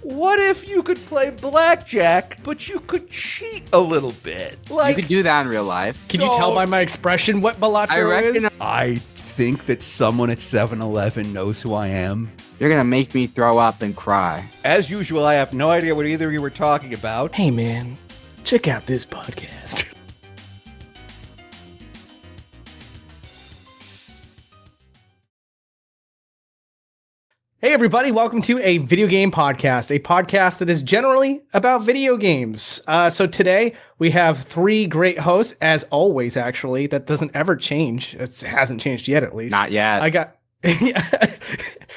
what if you could play blackjack, but you could cheat a little bit? You could do that in real life. Can you tell by my expression what Balatro is? I think that someone at 7-Eleven knows who I am. You're going to make me throw up and cry. As usual, I have no idea what either of you were talking about. Hey, man, check out this podcast. Hey everybody, welcome to a video game podcast, a podcast that is generally about video games. So today we have three great hosts, as always, actually. That doesn't ever change. It hasn't changed yet, at least. Not yet.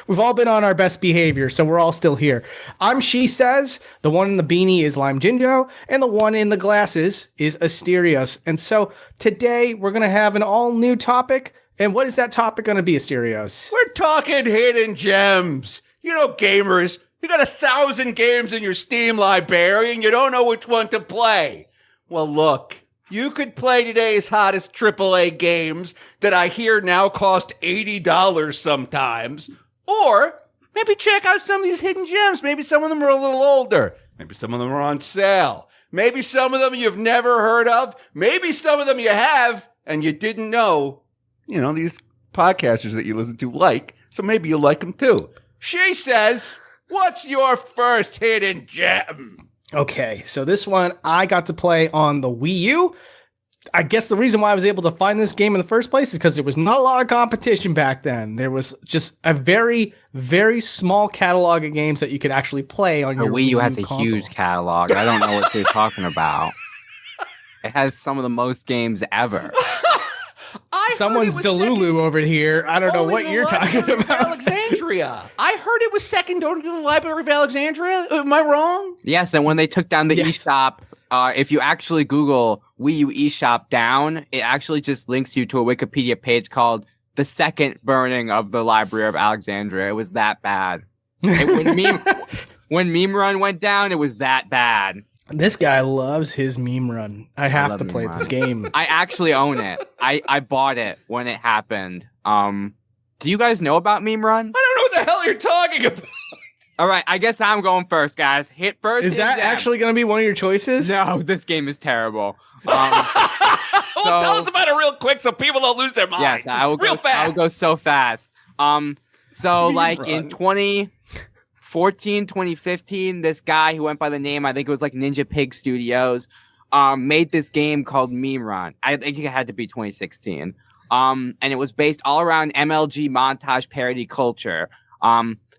We've all been on our best behavior, so we're all still here. I'm Shesez, the one in the beanie is LimeJinjo, and the one in the glasses is Asterios. And so today we're going to have an all-new topic. And what is that topic going to be, Asterios? We're talking hidden gems. You know, gamers, you got 1,000 games in your Steam library and you don't know which one to play. Well, look, you could play today's hottest AAA games that I hear now cost $80 sometimes. Or maybe check out some of these hidden gems. Maybe some of them are a little older. Maybe some of them are on sale. Maybe some of them you've never heard of. Maybe some of them you have and you didn't know. You know, these podcasters that you listen to like, so maybe you like them too. She says, what's your first hidden gem? Okay, so this one I got to play on the Wii U. I guess the reason why I was able to find this game in the first place is because there was not a lot of competition back then. There was just a very, very small catalog of games that you could actually play on your Wii U has a console. huge catalog. I don't know what you're talking about. It has some of the most games ever. Someone's Delulu over here. I don't know what you're talking about. Alexandria. I heard it was second only to the Library of Alexandria. Am I wrong? Yes, and when they took down the eShop, if you actually Google Wii U eShop down, it actually just links you to a Wikipedia page called The Second Burning of the Library of Alexandria. It was that bad. When Meme Run went down, it was that bad. This guy loves his meme run. I have to play this game. I actually own it. I bought it when it happened. Do you guys know about Meme Run? I don't know what the hell you're talking about. All right, I guess I'm going first, guys. Hit first. Is that actually going to be one of your choices? No, this game is terrible. Well, tell us about it real quick so people don't lose their minds. Yes, I will go so fast. So like in 2014, 2015, this guy who went by the name, I think it was like Ninja Pig Studios, made this game called Meme Run. I think it had to be 2016. And it was based all around MLG montage parody culture.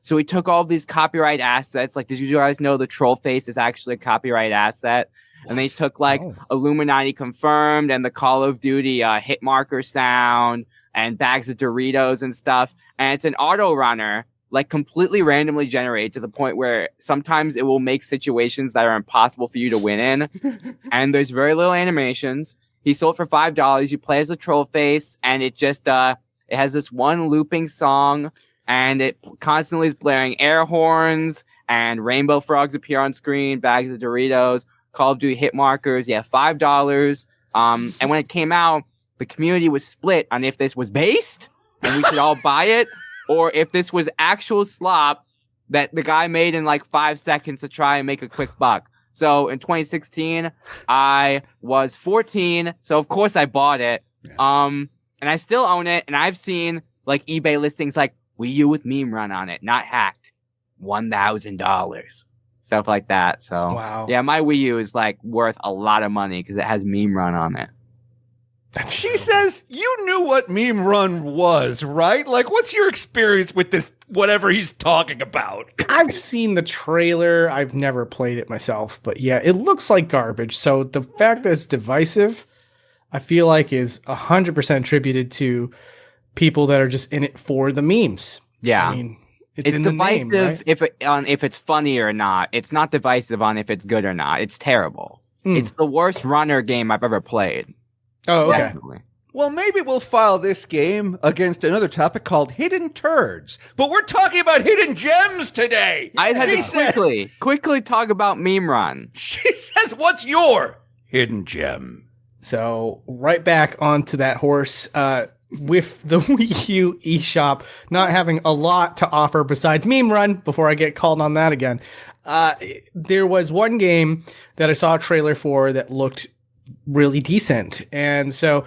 So he took all of these copyright assets. Like, did you guys know the troll face is actually a copyright asset? What? And they took like Illuminati Confirmed and the Call of Duty hit marker sound and bags of Doritos and stuff. And it's an auto runner, like completely randomly generated to the point where sometimes it will make situations that are impossible for you to win in. And there's very little animations. He sold for $5. You play as a troll face, and it just it has this one looping song, and it constantly is blaring air horns, and rainbow frogs appear on screen, bags of Doritos, Call of Duty hit markers. Yeah, $5. And when it came out, the community was split on if this was based and we should all buy it, or if this was actual slop that the guy made in like 5 seconds to try and make a quick buck. So in 2016, I was 14, so of course I bought it. And I still own it, and I've seen like eBay listings like Wii U with Meme Run on it, not hacked, $1,000, stuff like that. So wow. Yeah, my Wii U is like worth a lot of money because it has Meme Run on it. She says you knew what Meme Run was, right? Like, what's your experience with this, whatever he's talking about? I've seen the trailer. I've never played it myself, but yeah, it looks like garbage. So the fact that it's divisive, I feel like is 100% attributed to people that are just in it for the memes. Yeah. I mean, it's in divisive the name, right? if it's funny or not. It's not divisive on if it's good or not. It's terrible. It's the worst runner game I've ever played. Oh, okay. Definitely. Well, maybe we'll file this game against another topic called Hidden Turds. But we're talking about hidden gems today. I had to quickly talk about Meme Run. She says, what's your hidden gem? So right back onto that horse, with the Wii U eShop not having a lot to offer besides Meme Run, before I get called on that again, there was one game that I saw a trailer for that looked really decent. And so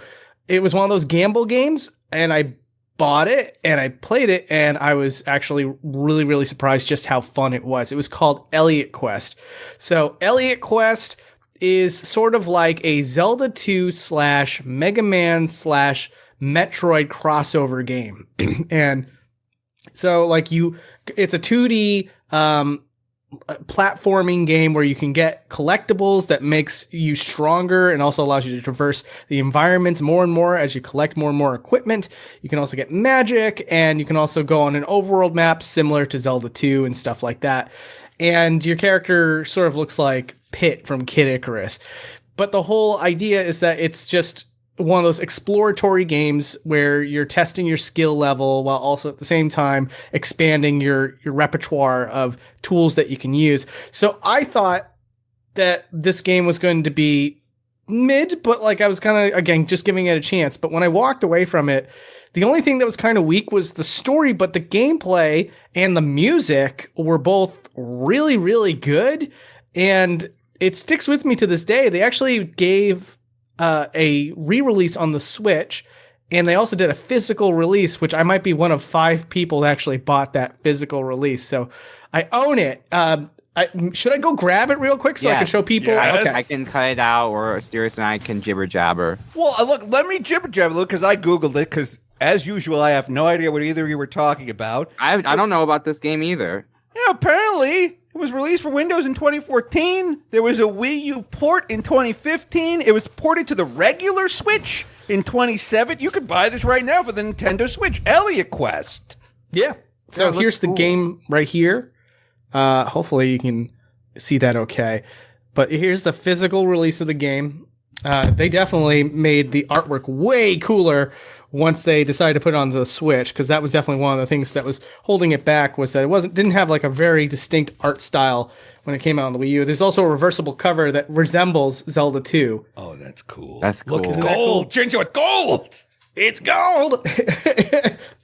it was one of those gamble games, and I bought it and I played it, and I was actually really, really surprised just how fun it was. It was called Elliot Quest. So Elliot Quest is sort of like a Zelda 2 / Mega Man / Metroid crossover game. And so like it's a 2D platforming game where you can get collectibles that makes you stronger and also allows you to traverse the environments more and more as you collect more and more equipment. You can also get magic, and you can also go on an overworld map similar to Zelda 2 and stuff like that. And your character sort of looks like Pit from Kid Icarus. But the whole idea is that it's just one of those exploratory games where you're testing your skill level while also at the same time expanding your repertoire of tools that you can use. So I thought that this game was going to be mid, but like I was kind of, again, just giving it a chance. But when I walked away from it, the only thing that was kind of weak was the story, but the gameplay and the music were both really, really good. And it sticks with me to this day. They actually gave a re-release on the Switch, and they also did a physical release, which I might be one of 5 people that actually bought that physical release. So I own it. Should I go grab it real quick so I can show people? Yes. Okay. I can cut it out, or Asterios and I can jibber jabber. Well, look, let me jibber jabber because I Googled it because, as usual, I have no idea what either of you were talking about. I don't know about this game either. Yeah, apparently it was released for Windows in 2014. There was a Wii U port in 2015. It was ported to the regular Switch in 2017. You could buy this right now for the Nintendo Switch. Elliot Quest. Yeah. So here's the game right here. Hopefully you can see that okay. But here's the physical release of the game. They definitely made the artwork way cooler once they decided to put it on the Switch, because that was definitely one of the things that was holding it back, was that it didn't have like a very distinct art style when it came out on the Wii U. There's also a reversible cover that resembles Zelda 2. Oh, that's cool. That's cool. Look, it's gold. Jinjo, it's gold. It's gold.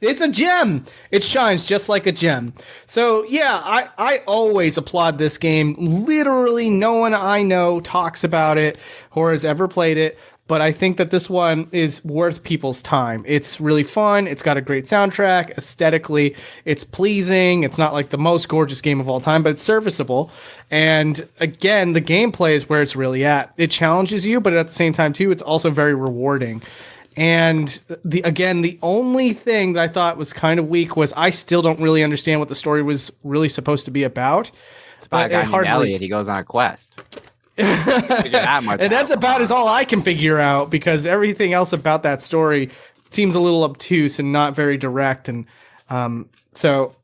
It's a gem. It shines just like a gem. So yeah, I always applaud this game. Literally no one I know talks about it or has ever played it. But I think that this one is worth people's time. It's really fun. It's got a great soundtrack. Aesthetically, it's pleasing. It's not like the most gorgeous game of all time, but it's serviceable. And again, the gameplay is where it's really at. It challenges you, but at the same time, too, it's also very rewarding. And the only thing that I thought was kind of weak was I still don't really understand what the story was really supposed to be about. It's about a guy named Elliot. He goes on a quest. And that's about as all I can figure out, because everything else about that story seems a little obtuse and not very direct. And so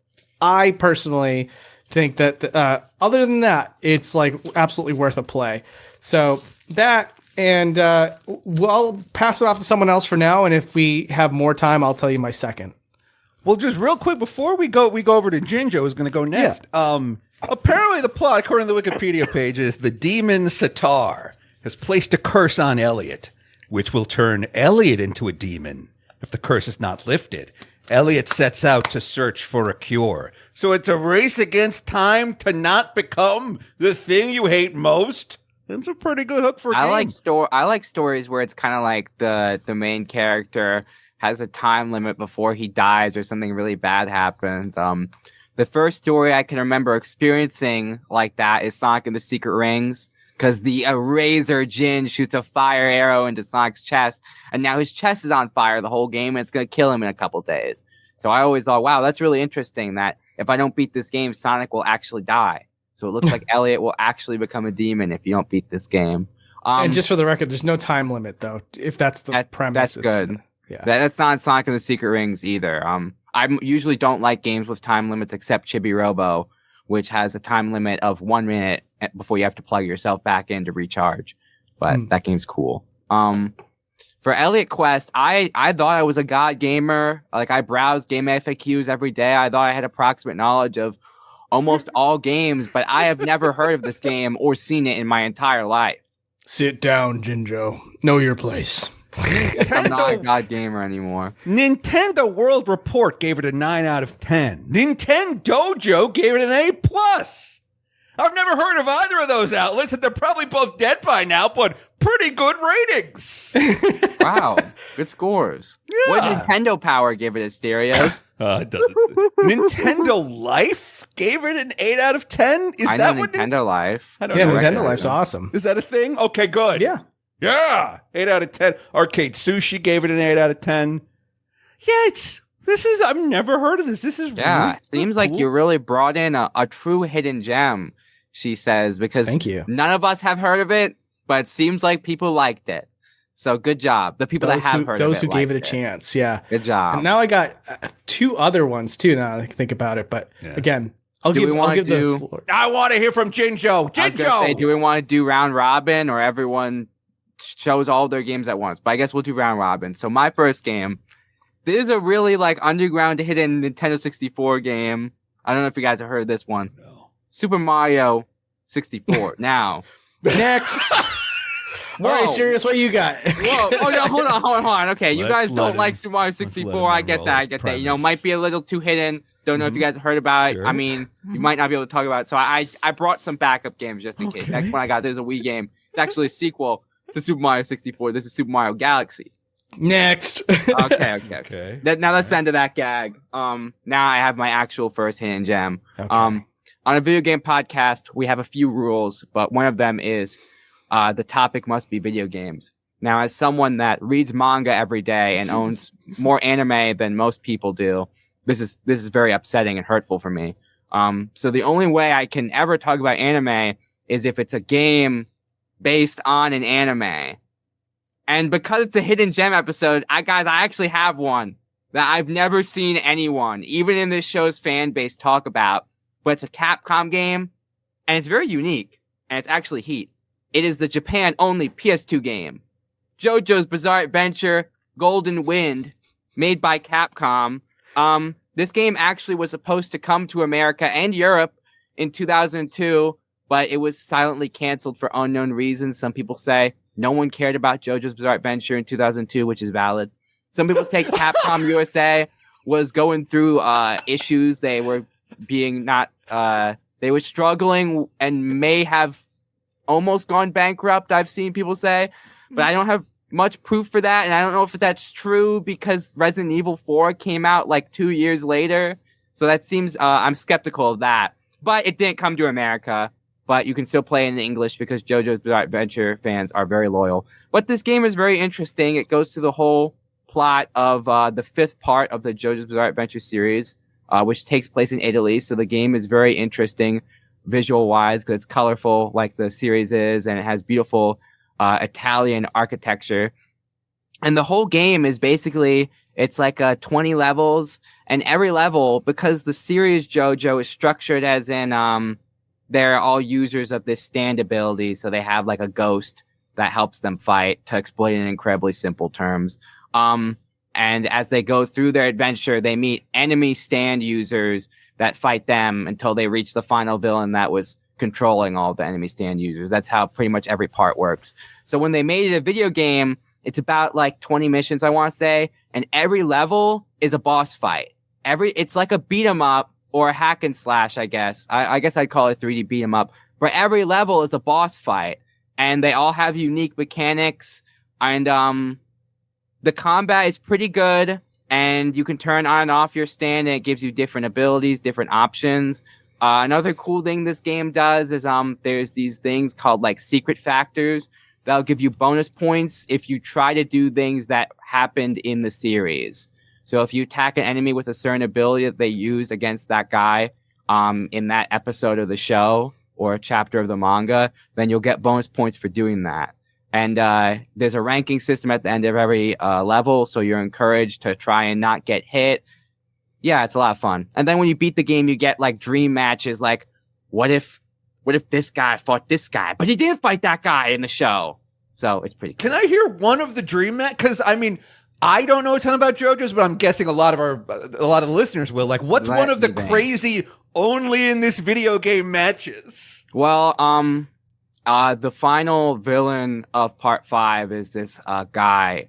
I personally think that other than that, it's like absolutely worth a play. So that, and I'll pass it off to someone else for now. And if we have more time, I'll tell you my second. Well, just real quick before we go over to Jinjo, who's going to go next. Yeah. Apparently, the plot, according to the Wikipedia page, is the demon Sitar has placed a curse on Elliot, which will turn Elliot into a demon if the curse is not lifted. Elliot sets out to search for a cure. So it's a race against time to not become the thing you hate most. That's a pretty good hook for a game. I like stories where it's kind of like the main character has a time limit before he dies or something really bad happens. The first story I can remember experiencing like that is Sonic and the Secret Rings, because the Razor Jin shoots a fire arrow into Sonic's chest, and now his chest is on fire the whole game, and it's going to kill him in a couple days. So I always thought, wow, that's really interesting that if I don't beat this game, Sonic will actually die. So it looks like Elliot will actually become a demon if you don't beat this game. And just for the record, there's no time limit, though, if that's the premise. That's good. Yeah. That's not Sonic and the Secret Rings either. I usually don't like games with time limits except Chibi Robo, which has a time limit of 1 minute before you have to plug yourself back in to recharge. But that game's cool. For Elliot Quest, I thought I was a god gamer. Like, I browsed game FAQs every day. I thought I had approximate knowledge of almost all games, but I have never heard of this game or seen it in my entire life. Sit down, Jinjo. Know your place. I'm not a god gamer anymore. Nintendo World Report gave it a 9 out of 10. Nintendo Dojo gave it an A+. I've never heard of either of those outlets, and they're probably both dead by now, but pretty good ratings. Wow, good scores. Yeah. What did Nintendo Power give it, Asterios? It doesn't. Nintendo Life gave it an 8 out of 10. Is I that know what Nintendo Life? I don't Yeah, know. Nintendo Life's awesome. Is that a thing? Okay, good. Yeah. Yeah. 8 out of 10. Arcade Sushi gave it an 8 out of 10. Yeah, I've never heard of this. This is really seems like cool. you really brought in a true hidden gem, she says, because Thank you. none of us have heard of it, but it seems like people liked it. So good job. The people that have heard of it. Those who gave it a liked chance. Yeah. Good job. And now I got 2 other ones too. Now I think about it, but again, I'll give the floor. I want to hear from Jinjo. I was gonna say, do we want to do round robin or everyone shows all their games at once? But I guess we'll do round robin. So my first game, this is a really underground hidden Nintendo 64 game. I don't know if you guys have heard of this one. No. Super Mario 64. Now, Next. All right, serious. What you got? whoa! Oh no! Hold on. Okay, you guys don't like Super Mario let 64. him I get unroll that. his You know, might be a little too hidden. Don't know if you guys have heard about it. Sure. I mean, you might not be able to talk about it. So I brought some backup games just in case. Next one I got, there's a Wii game. It's actually a sequel to Super Mario 64. This is Super Mario Galaxy. Next. Okay. Now let's end to that gag. Now I have my actual first hidden gem. Okay. On a video game podcast, we have a few rules, but one of them is the topic must be video games. Now, as someone that reads manga every day and owns more anime than most people do, this is very upsetting and hurtful for me. So the only way I can ever talk about anime is if it's a game based on an anime. And because it's a hidden gem episode, I actually have one that I've never seen anyone, even in this show's fan base, talk about. But it's a Capcom game, and it's very unique, and it's actually heat. It is the Japan-only PS2 game, JoJo's Bizarre Adventure Golden Wind, made by Capcom. This game actually was supposed to come to America and Europe in 2002, but it was silently canceled for unknown reasons. Some people say no one cared about JoJo's Bizarre Adventure in 2002, which is valid. Some people say Capcom USA was going through issues. They were they were struggling and may have almost gone bankrupt, I've seen people say, but I don't have much proof for that, and I don't know if that's true because Resident Evil 4 came out 2 years later, so that seems, I'm skeptical of that. But it didn't come to America, but you can still play it in English because JoJo's Bizarre Adventure fans are very loyal. But this game is very interesting. It goes through the whole plot of the 5th part of the JoJo's Bizarre Adventure series, which takes place in Italy, so the game is very interesting visual-wise because it's colorful like the series is, and it has beautiful Italian architecture. And the whole game is basically, it's 20 levels, and every level, because the series JoJo is structured as in they're all users of this stand ability, so they have a ghost that helps them fight, to explain in incredibly simple terms. And as they go through their adventure, they meet enemy stand users that fight them until they reach the final villain that was controlling all the enemy stand users. That's how pretty much every part works. So when they made it a video game, it's about 20 missions, I want to say, and every level is a boss fight. It's like a beat 'em up or a hack and slash, I guess. I guess I'd call it 3D beat 'em up. But every level is a boss fight, and they all have unique mechanics, and the combat is pretty good. And you can turn on and off your stand, and it gives you different abilities, different options. Another cool thing this game does is there's these things called secret factors that'll give you bonus points if you try to do things that happened in the series. So if you attack an enemy with a certain ability that they used against that guy in that episode of the show or a chapter of the manga, then you'll get bonus points for doing that. And there's a ranking system at the end of every level, so you're encouraged to try and not get hit. Yeah, it's a lot of fun. And then when you beat the game, you get dream matches. What if this guy fought this guy, but he didn't fight that guy in the show? So it's pretty cool. Can I hear one of the dream match? Because I don't know a ton about JoJo's, but I'm guessing a lot of the listeners will. What's one of the crazy only in this video game matches? Well, the final villain of part 5 is this guy.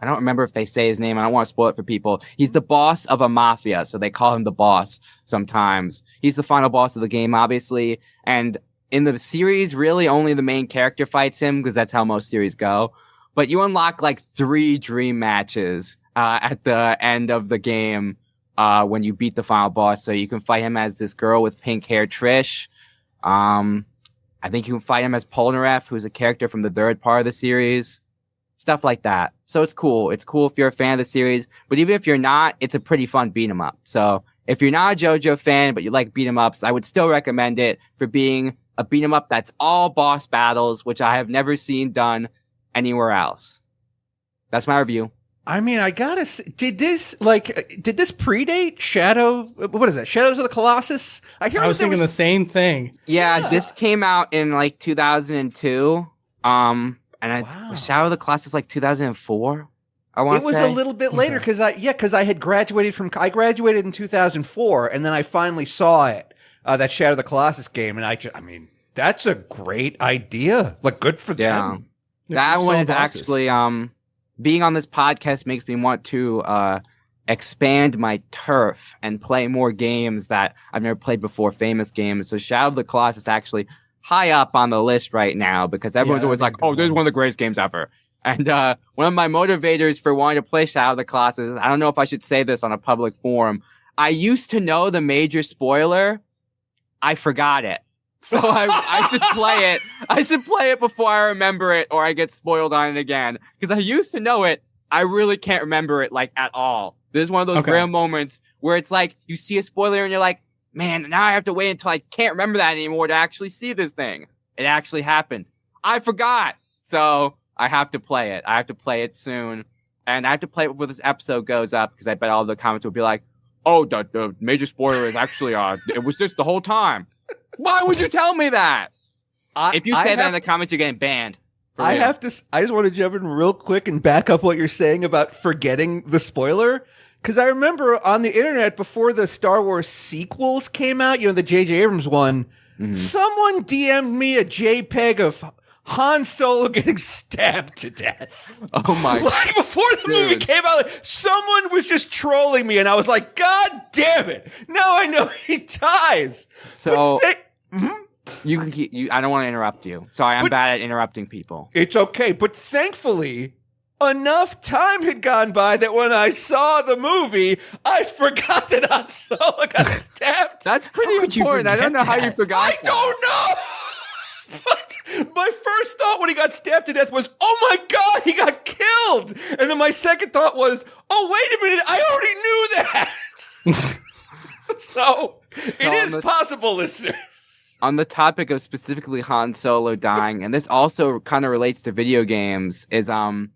I don't remember if they say his name. I don't want to spoil it for people. He's the boss of a mafia, so they call him the boss sometimes. He's the final boss of the game, obviously. And in the series, really only the main character fights him because that's how most series go. But you unlock like 3 dream matches at the end of the game when you beat the final boss. So you can fight him as this girl with pink hair, Trish. I think you can fight him as Polnareff, who's a character from the 3rd part of the series. Stuff like that. So it's cool. It's cool if you're a fan of the series. But even if you're not, it's a pretty fun beat 'em up. So if you're not a JoJo fan, but you like beat 'em ups, I would still recommend it for being a beat 'em up that's all boss battles, which I have never seen done anywhere else. That's my review. I mean, I gotta say, did this predate Shadow? What is that? Shadows of the Colossus? I was thinking the same thing. Yeah, this came out in like 2002. Shadow of the Colossus like 2004. I want to say. It was a little bit later because I had graduated in 2004, and then I finally saw it, that Shadow of the Colossus game, and I mean, that's a great idea. Like, good for them. That one is actually being on this podcast makes me want to expand my turf and play more games that I've never played before, famous games. So Shadow of the Colossus actually high up on the list right now because everyone's always like, oh, this is one of the greatest games ever. And one of my motivators for wanting to play Shadow of the Colossus, I don't know if I should say this on a public forum. I used to know the major spoiler. I forgot it. So I should play it. I should play it before I remember it or I get spoiled on it again. Because I used to know it. I really can't remember it like at all. There's one of those rare moments where it's like you see a spoiler and you're like, man, now I have to wait until I can't remember that anymore to actually see this thing. It actually happened. I forgot. So I have to play it. I have to play it soon. And I have to play it before this episode goes up because I bet all the comments will be like, oh, the major spoiler is actually, it was just the whole time. Why would you tell me that? If you say that in the comments, you're getting banned. I just want to jump in real quick and back up what you're saying about forgetting the spoiler. Because I remember on the internet before the Star Wars sequels came out, the J.J. Abrams one, someone DM'd me a JPEG of Han Solo getting stabbed to death. Oh my God. Like before the movie came out, someone was just trolling me and I was like, God damn it. Now I know he dies. So you can keep I don't want to interrupt you. Sorry, I'm bad at interrupting people. It's okay. But thankfully, enough time had gone by that when I saw the movie, I forgot that Han Solo got stabbed. That's pretty important. I don't know how you forgot. I don't know. But my first thought when he got stabbed to death was, oh my God, he got killed. And then my second thought was, oh, wait a minute, I already knew that. So it is possible, listeners. On the topic of specifically Han Solo dying, and this also kind of relates to video games, is I'm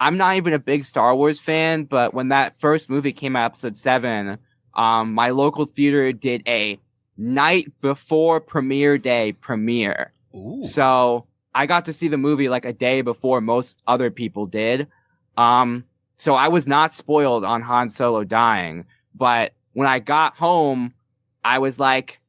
not even a big Star Wars fan, but when that first movie came out, episode 7, my local theater did a night before premiere day premiere. Ooh. So I got to see the movie like a day before most other people did. So I was not spoiled on Han Solo dying. But when I got home, I was like,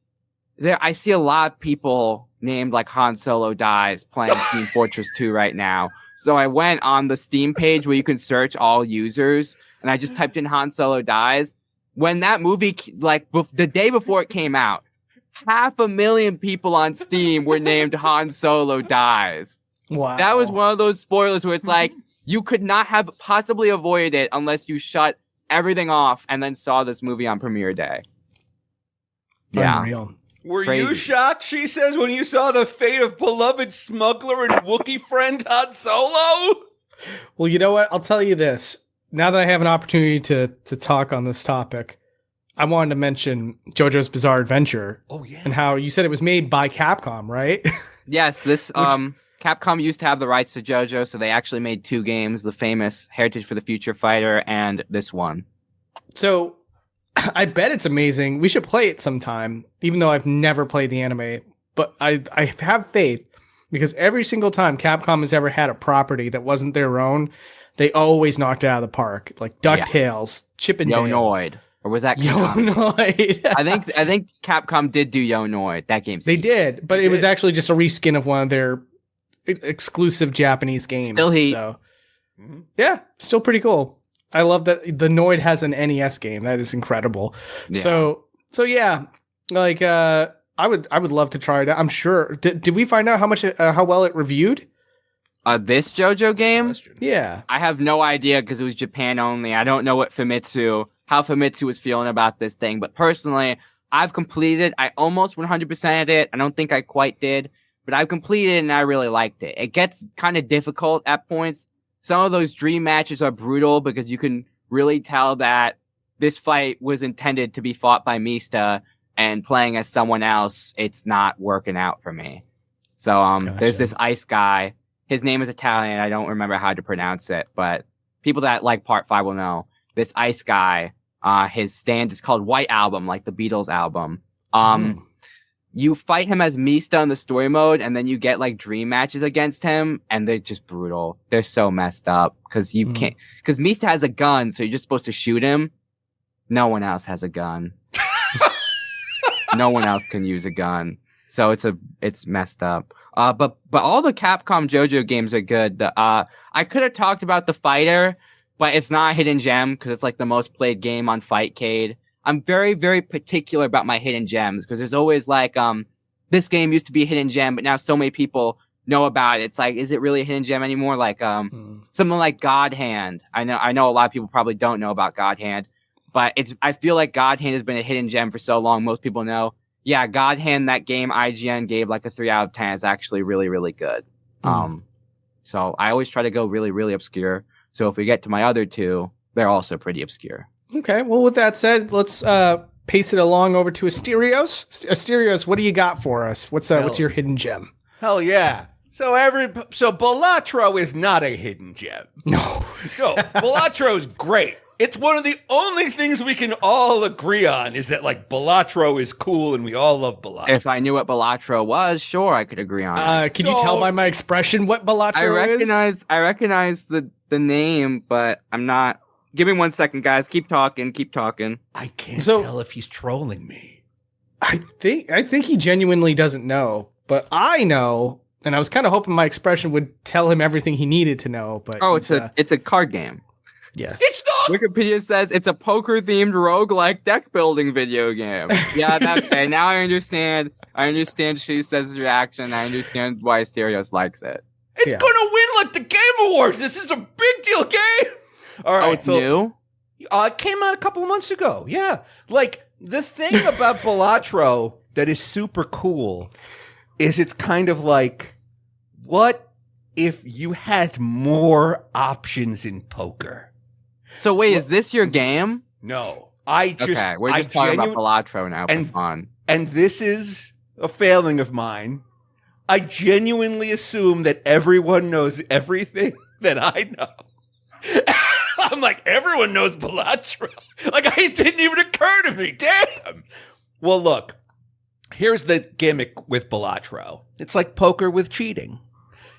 I see a lot of people named like Han Solo dies playing Team Fortress 2 right now. So I went on the Steam page where you can search all users, and I just typed in Han Solo dies. When that movie, like the day before it came out, 500,000 people on Steam were named Han Solo dies. Wow. That was one of those spoilers where it's like, you could not have possibly avoided it unless you shut everything off and then saw this movie on premiere day. Yeah. Unreal. Were you shocked, she says, when you saw the fate of beloved smuggler and Wookiee friend Han Solo? Well, you know what? I'll tell you this. Now that I have an opportunity to talk on this topic, I wanted to mention JoJo's Bizarre Adventure. Oh, yeah. And how you said it was made by Capcom, right? Yes, this Capcom used to have the rights to JoJo, so they actually made 2 games, the famous Heritage for the Future Fighter and this one. So I bet it's amazing. We should play it sometime, even though I've never played the anime. But I have faith because every single time Capcom has ever had a property that wasn't their own, they always knocked it out of the park. Like DuckTales, Chip and Dale. Yonoid. Or was that Yonoid? I think Capcom did do Yonoid. That game's They did, but it was actually just a reskin of one of their exclusive Japanese games. Still heat. So. Yeah, still pretty cool. I love that the Noid has an NES game. That is incredible. Yeah. So yeah, like I would love to try it out. I'm sure. Did we find out how well it reviewed? This JoJo game? Yeah. I have no idea because it was Japan only. I don't know how Famitsu was feeling about this thing. But personally, I've completed. I almost 100%ed it. I don't think I quite did, but I've completed it and I really liked it. It gets kind of difficult at points. Some of those dream matches are brutal because you can really tell that this fight was intended to be fought by Mista, and playing as someone else, it's not working out for me. So Gotcha. There's this ice guy. His name is Italian. I don't remember how to pronounce it, but people that like Part 5 will know. This ice guy, his stand is called White Album, like the Beatles album. You fight him as Mista in the story mode, and then you get like dream matches against him, and they're just brutal. They're so messed up because you can't. Because Mista has a gun, so you're just supposed to shoot him. No one else has a gun. No one else can use a gun, so it's messed up. But all the Capcom JoJo games are good. I could have talked about the Fighter, but it's not a hidden gem because it's like the most played game on Fightcade. I'm very, very particular about my hidden gems because there's always like, this game used to be a hidden gem, but now so many people know about it. It's like, is it really a hidden gem anymore? Like, something like God Hand. I know a lot of people probably don't know about God Hand, but I feel like God Hand has been a hidden gem for so long. Most people know. Yeah, God Hand, that game IGN gave like a 3 out of 10 is actually really, really good. So I always try to go really, really obscure. So if we get to my other two, they're also pretty obscure. Okay, well, with that said, let's pace it along over to Asterios. Asterios, what do you got for us? What's your hidden gem? Hell yeah. So Balatro is not a hidden gem. No, Balatro is great. It's one of the only things we can all agree on is that like Balatro is cool and we all love Balatro. If I knew what Balatro was, sure, I could agree on it. Can you tell by my expression what Balatro is? I recognize the name, but I'm not. Give me 1 second, guys. Keep talking. I can't tell if he's trolling me. I think he genuinely doesn't know, but I know, and I was kind of hoping my expression would tell him everything he needed to know. But it's a card game. Yes, it's not. Wikipedia says it's a poker-themed roguelike deck-building video game. Yeah, okay. Now I understand. Shesez's reaction. I understand why Asterios likes it. It's gonna win like the Game Awards. This is a big deal game. All right, it's new? It came out a couple of months ago. Yeah. Like, the thing about Balatro that is super cool is it's kind of like, what if you had more options in poker? So wait, is this your game? No. We're just talking about Balatro now for fun. And this is a failing of mine. I genuinely assume that everyone knows everything that I know. I'm like, everyone knows Balatro. Like, it didn't even occur to me. Damn. Well, look, here's the gimmick with Balatro. It's like poker with cheating.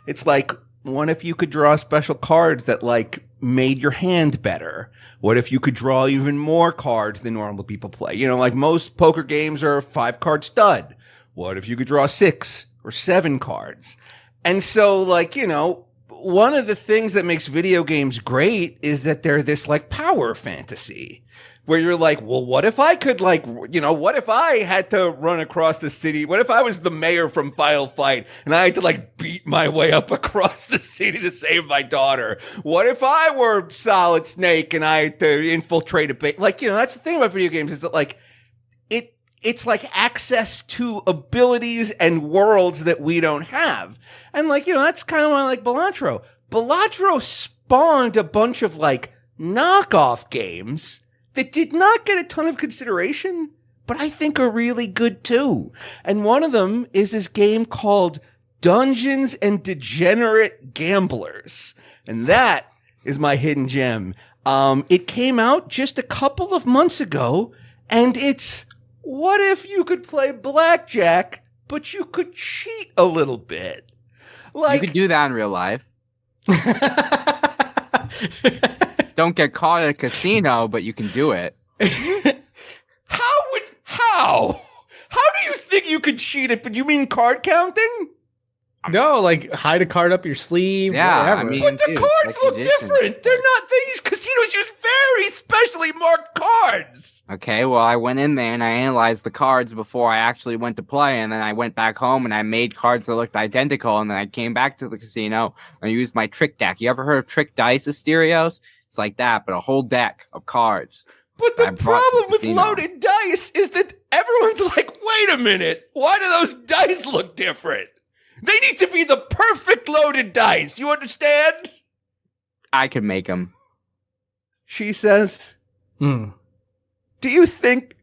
It's like, what if you could draw special cards that, like, made your hand better? What if you could draw even more cards than normal people play? You know, like most poker games are a 5-card stud. What if you could draw 6 or 7 cards? And so, like, you know, one of the things that makes video games great is that they're this like power fantasy where you're like, well, what if I could like, you know, what if I had to run across the city? What if I was the mayor from Final Fight and I had to like beat my way up across the city to save my daughter? What if I were Solid Snake and I had to infiltrate a bank? Like, you know, that's the thing about video games is that like it's like access to abilities and worlds that we don't have. And like, you know, that's kind of why I like Balatro. Balatro spawned a bunch of like knockoff games that did not get a ton of consideration, but I think are really good too. And one of them is this game called Dungeons and Degenerate Gamblers. And that is my hidden gem. It came out just a couple of months ago, and it's, what if you could play blackjack, but you could cheat a little bit? Like, you could do that in real life. Don't get caught at a casino, but you can do it. How do you think you could cheat it? But you mean card counting? No, like hide a card up your sleeve. Yeah, whatever. I mean, But the dude, cards like look conditions. different. They're not. These casinos use very specially marked cards. Okay, well, I went in there and I analyzed the cards before I actually went to play, and then I went back home and I made cards that looked identical, and then I came back to the casino and used my trick deck. You ever heard of trick dice, Asterios? It's like that, but a whole deck of cards. But I the brought the problem with casino. loaded dice is that everyone's like, wait a minute, why do those dice look different? They need to be the perfect loaded dice. You understand? I could make them. She says, Hmm. do you think,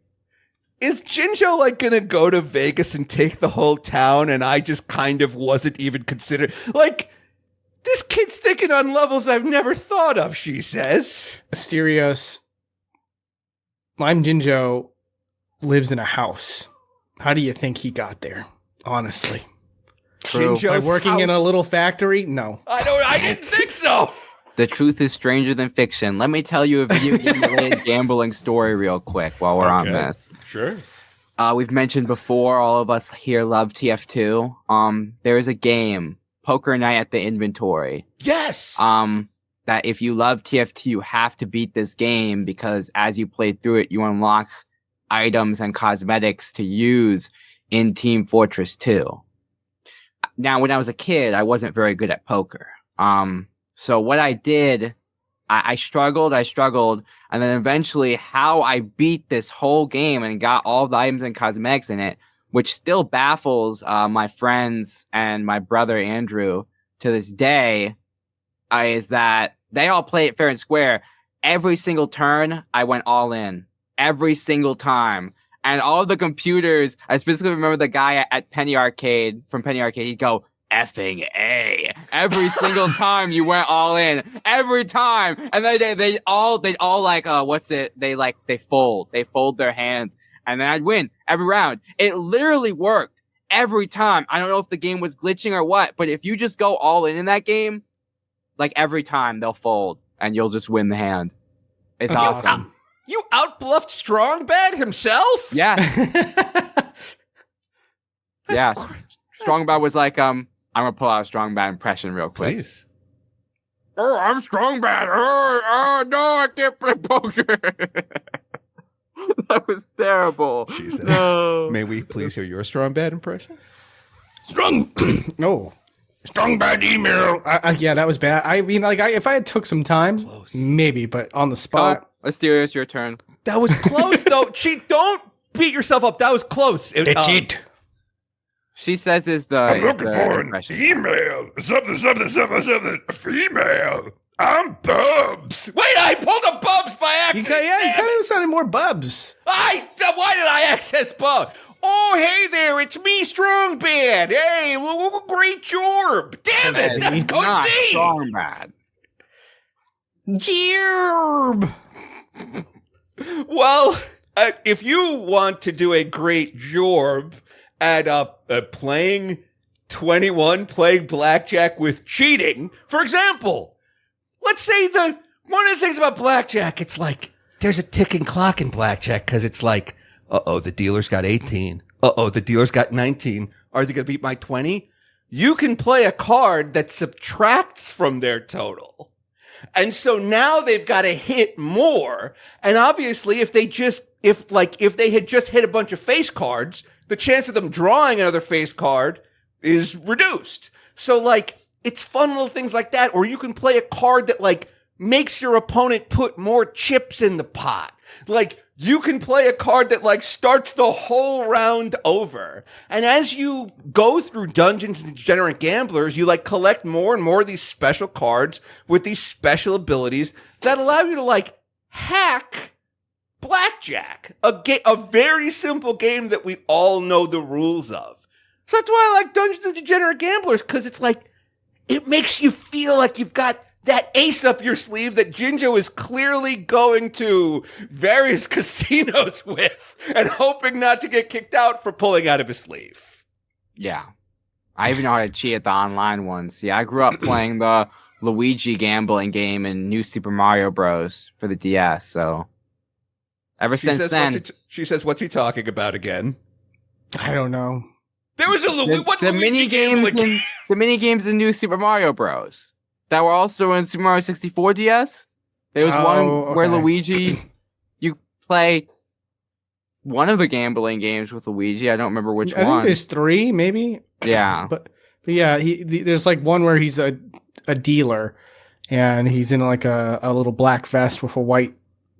is Jinjo like gonna go to Vegas and take the whole town and I just kind of wasn't even considered? Like, this kid's thinking on levels I've never thought of, she says. Asterios. LimeJinjo lives in a house. How do you think he got there? Honestly. True. By Jinjo's working in a house. little factory? No. I didn't think so. The truth is stranger than fiction. Let me tell you a video game-related gambling story real quick while we're on Okay. this. Sure. We've mentioned before, all of us here love TF2. There is a game, Poker Night at the Inventory. Yes. That if you love TF2, you have to beat this game because as you play through it, you unlock items and cosmetics to use in Team Fortress 2. Now, when I was a kid, I wasn't very good at poker. So what I did, I struggled, and then eventually how I beat this whole game and got all the items and cosmetics in it, which still baffles my friends and my brother Andrew to this day, is that they all play it fair and square. Every single turn, I went all in. Every single time. And all of the computers, I specifically remember the guy at Penny Arcade, from Penny Arcade, he'd go, effing A. Every single time you went all in. Every time. And they all like, they fold. They fold their hands. And then I'd win every round. It literally worked every time. I don't know if the game was glitching or what, but if you just go all in that game, like every time they'll fold and you'll just win the hand. It's That's awesome. You outbluffed Strongbad himself? Yeah. Yeah. Strongbad was like, I'm gonna pull out a Strongbad impression real quick. Please. Oh, I'm Strongbad. Oh, no, I can't play poker. That was terrible. Jesus. No. May we please hear your Strongbad impression? No. Strong bad email. Yeah, that was bad. I mean, like, if I had took some time, Close. maybe, but on the spot. Oh, Asterios, your turn. That was close, though. Don't beat yourself up. That was close. It. She says is the I'm looking for an impression. email. Something. A female. I'm Bubs. Wait, I pulled a Bubs by accident. You kind of sounded more Bubs. Why did I access Bubs? Oh, hey there, it's me, Strongbad. Hey, great job. Damn it, that's He's Code not Z. Strongbad. Gerb. Well, if you want to do a great job at playing 21, playing blackjack with cheating, for example, let's say one of the things about blackjack, it's like there's a ticking clock in blackjack because it's like, uh-oh, the dealer's got 18. Uh-oh, the dealer's got 19. Are they going to beat my 20? You can play a card that subtracts from their total. And so now they've got to hit more. And obviously, if they had just hit a bunch of face cards, the chance of them drawing another face card is reduced. So like, it's fun little things like that. Or you can play a card that like makes your opponent put more chips in the pot. Like, you can play a card that like starts the whole round over. And as you go through Dungeons and Degenerate Gamblers, you like collect more and more of these special cards with these special abilities that allow you to like hack blackjack, a very simple game that we all know the rules of. So that's why I like Dungeons and Degenerate Gamblers, because it's like, it makes you feel like you've got that ace up your sleeve that Jinjo is clearly going to various casinos with and hoping not to get kicked out for pulling out of his sleeve. Yeah. I even know how to cheat at the online ones. Yeah, I grew up playing the Luigi gambling game in New Super Mario Bros. For the DS, so ever since then. She says, what's he talking about again? I don't know. There was the mini games in New Super Mario Bros. That were also in Super Mario 64 DS. There was one where Luigi, you play one of the gambling games with Luigi. I don't remember which one. I think there's 3, maybe. Yeah, but yeah, there's like one where he's a dealer, and he's in like a little black vest with a white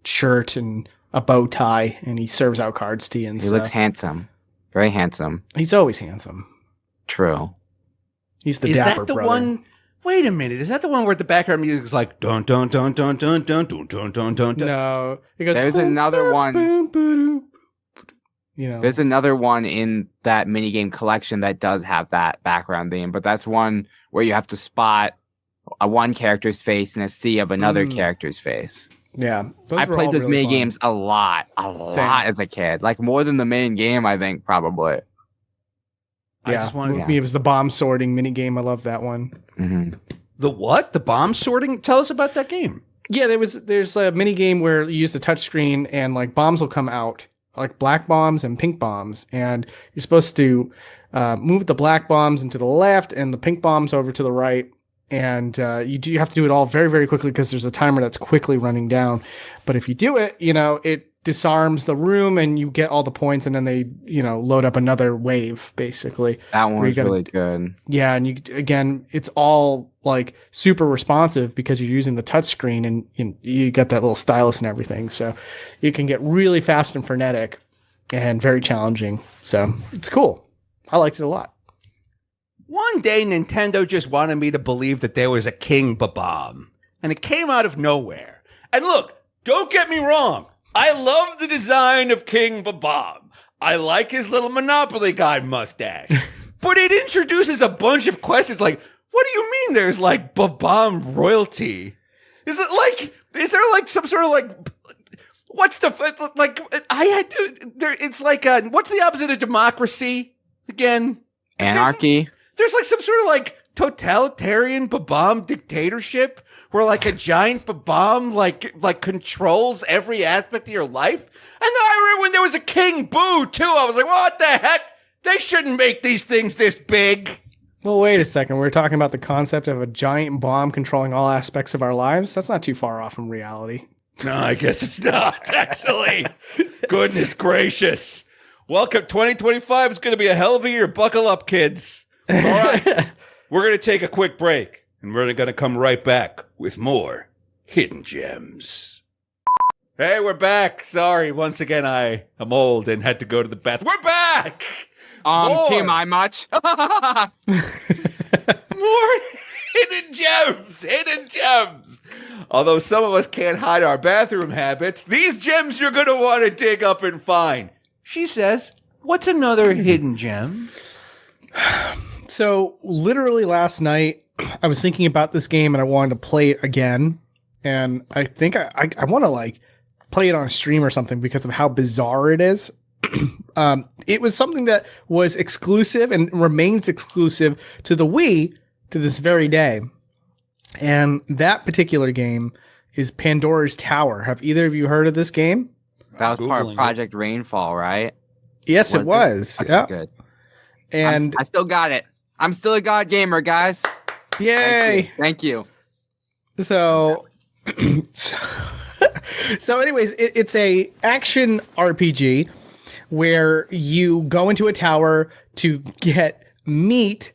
shirt and a bow tie, and he serves out cards to you and he stuff. looks handsome, very handsome. He's always handsome. True. He's the Is dapper that the brother. one? Wait a minute. Is that the one where the background music is like dun dun dun dun dun dun dun dun dun dun? No, it goes, There's another one. You know, There's another one in that minigame collection that does have that background theme, but that's one where you have to spot a one character's face and a sea of another character's face. yeah. I played those mini games a lot as a kid, like more than the main game. I think probably. Yeah, I just wanted it was the bomb sorting mini game. I love that one. Mm-hmm. the what? The bomb sorting? Tell us about that game. Yeah, there's a mini game where you use the touchscreen and like bombs will come out, like black bombs and pink bombs, and you're supposed to move the black bombs into the left and the pink bombs over to the right. And you have to do it all very, very quickly because there's a timer that's quickly running down. But if you do it, it disarms the room and you get all the points, and then they, load up another wave, basically. That one was really good. Yeah, and it's all like super responsive because you're using the touch screen and you got that little stylus and everything. So you can get really fast and frenetic and very challenging. So it's cool. I liked it a lot. One day, Nintendo just wanted me to believe that there was a King Babam, and it came out of nowhere. And look, don't get me wrong. I love the design of King Babam. I like his little Monopoly guy mustache. But it introduces a bunch of questions like, what do you mean there's like Babam royalty? Is there like some sort of like, what's the, like, it's like, what's the opposite of democracy again? Anarchy. There's like some sort of like totalitarian Babam dictatorship where like a giant Babam like controls every aspect of your life. And then I remember when there was a King Boo too. I was like, what the heck? They shouldn't make these things this big. Well, wait a second. We're talking about the concept of a giant bomb controlling all aspects of our lives. That's not too far off from reality. No, I guess it's not, actually. Goodness gracious. Welcome, 2025 is going to be a hell of a year. Buckle up, kids. All right, we're going to take a quick break, and we're going to come right back with more Hidden Gems. Hey, we're back. Sorry, once again, I am old and had to go to the bathroom. We're back! More. TMI much? More hidden gems. Although some of us can't hide our bathroom habits, these gems you're going to want to dig up and find. She says, what's another hidden gem? So literally last night, I was thinking about this game and I wanted to play it again. And I think I want to like play it on a stream or something because of how bizarre it is. It was something that was exclusive and remains exclusive to the Wii to this very day. And that particular game is Pandora's Tower. Have either of you heard of this game? That was part of Project Rainfall, right? Yes, it was. Okay, yeah. good. And I still got it. I'm still a god gamer, guys. Yay! Thank you. So anyways, it's a action RPG where you go into a tower to get meat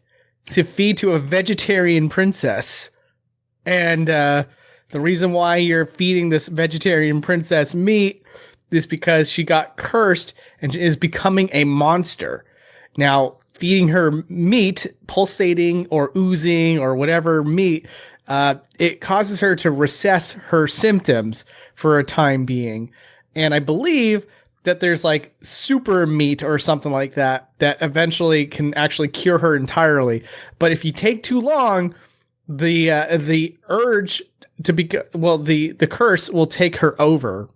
to feed to a vegetarian princess. And the reason why you're feeding this vegetarian princess meat is because she got cursed and is becoming a monster. Now, feeding her meat, pulsating or oozing or whatever meat, it causes her to recess her symptoms for a time being. And I believe that there's like super meat or something like that eventually can actually cure her entirely. But if you take too long, the urge to be, the curse will take her over.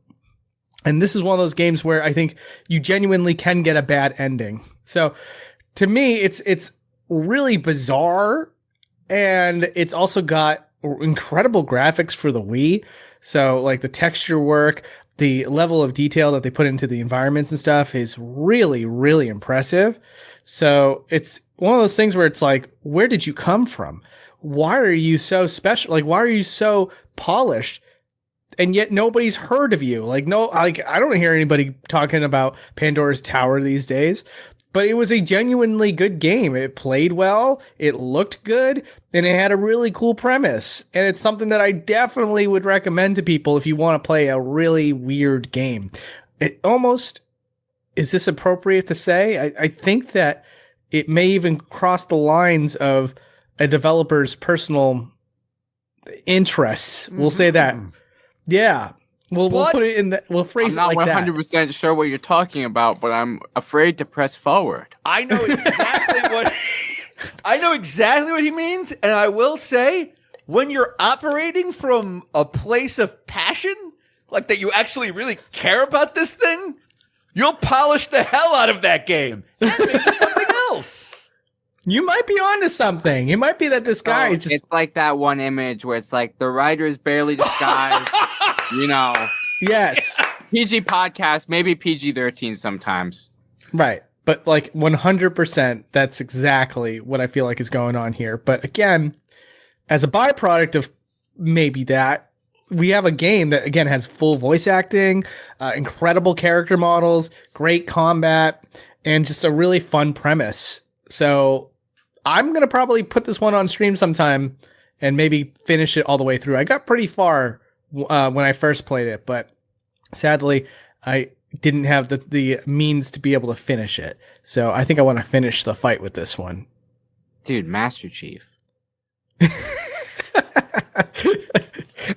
And this is one of those games where I think you genuinely can get a bad ending. So to me, it's really bizarre, and it's also got incredible graphics for the Wii. So like the texture work, the level of detail that they put into the environments and stuff is really, really impressive. So it's one of those things where it's like, where did you come from? Why are you so special? Like, why are you so polished? And yet nobody's heard of you. Like, no, like I don't hear anybody talking about Pandora's Tower these days. But it was a genuinely good game. It played well, it looked good, and it had a really cool premise. And it's something that I definitely would recommend to people if you want to play a really weird game. It almost, is this appropriate to say? I think that it may even cross the lines of a developer's personal interests. We'll say that. Yeah. We'll put it in we'll phrase it like that. I'm not 100% sure what you're talking about, but I'm afraid to press forward. I know exactly what he means, and I will say, when you're operating from a place of passion, like that you actually really care about this thing, you'll polish the hell out of that game and make something else. You might be onto something. It might be that this guy it's like that one image where it's like the writer is barely disguised. You know, yes. PG podcast, maybe PG-13 sometimes. Right. But like 100%, that's exactly what I feel like is going on here. But again, as a byproduct of maybe that, we have a game that, again, has full voice acting, incredible character models, great combat, and just a really fun premise. So I'm going to probably put this one on stream sometime and maybe finish it all the way through. I got pretty far when I first played it, but sadly I didn't have the means to be able to finish it. So I think I want to finish the fight with this one. Dude, Master Chief. I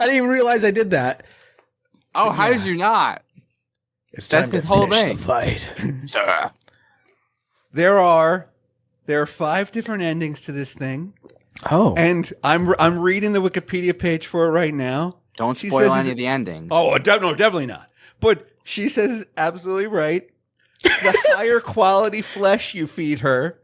didn't even realize I did that. Oh, how did you not? It's time That's to his whole finish thing. the fight. Sir. There are 5 different endings to this thing. Oh. And I'm reading the Wikipedia page for it right now. Don't She spoil says any of the endings. Oh, no, definitely not. But she says absolutely right. The higher quality flesh you feed her,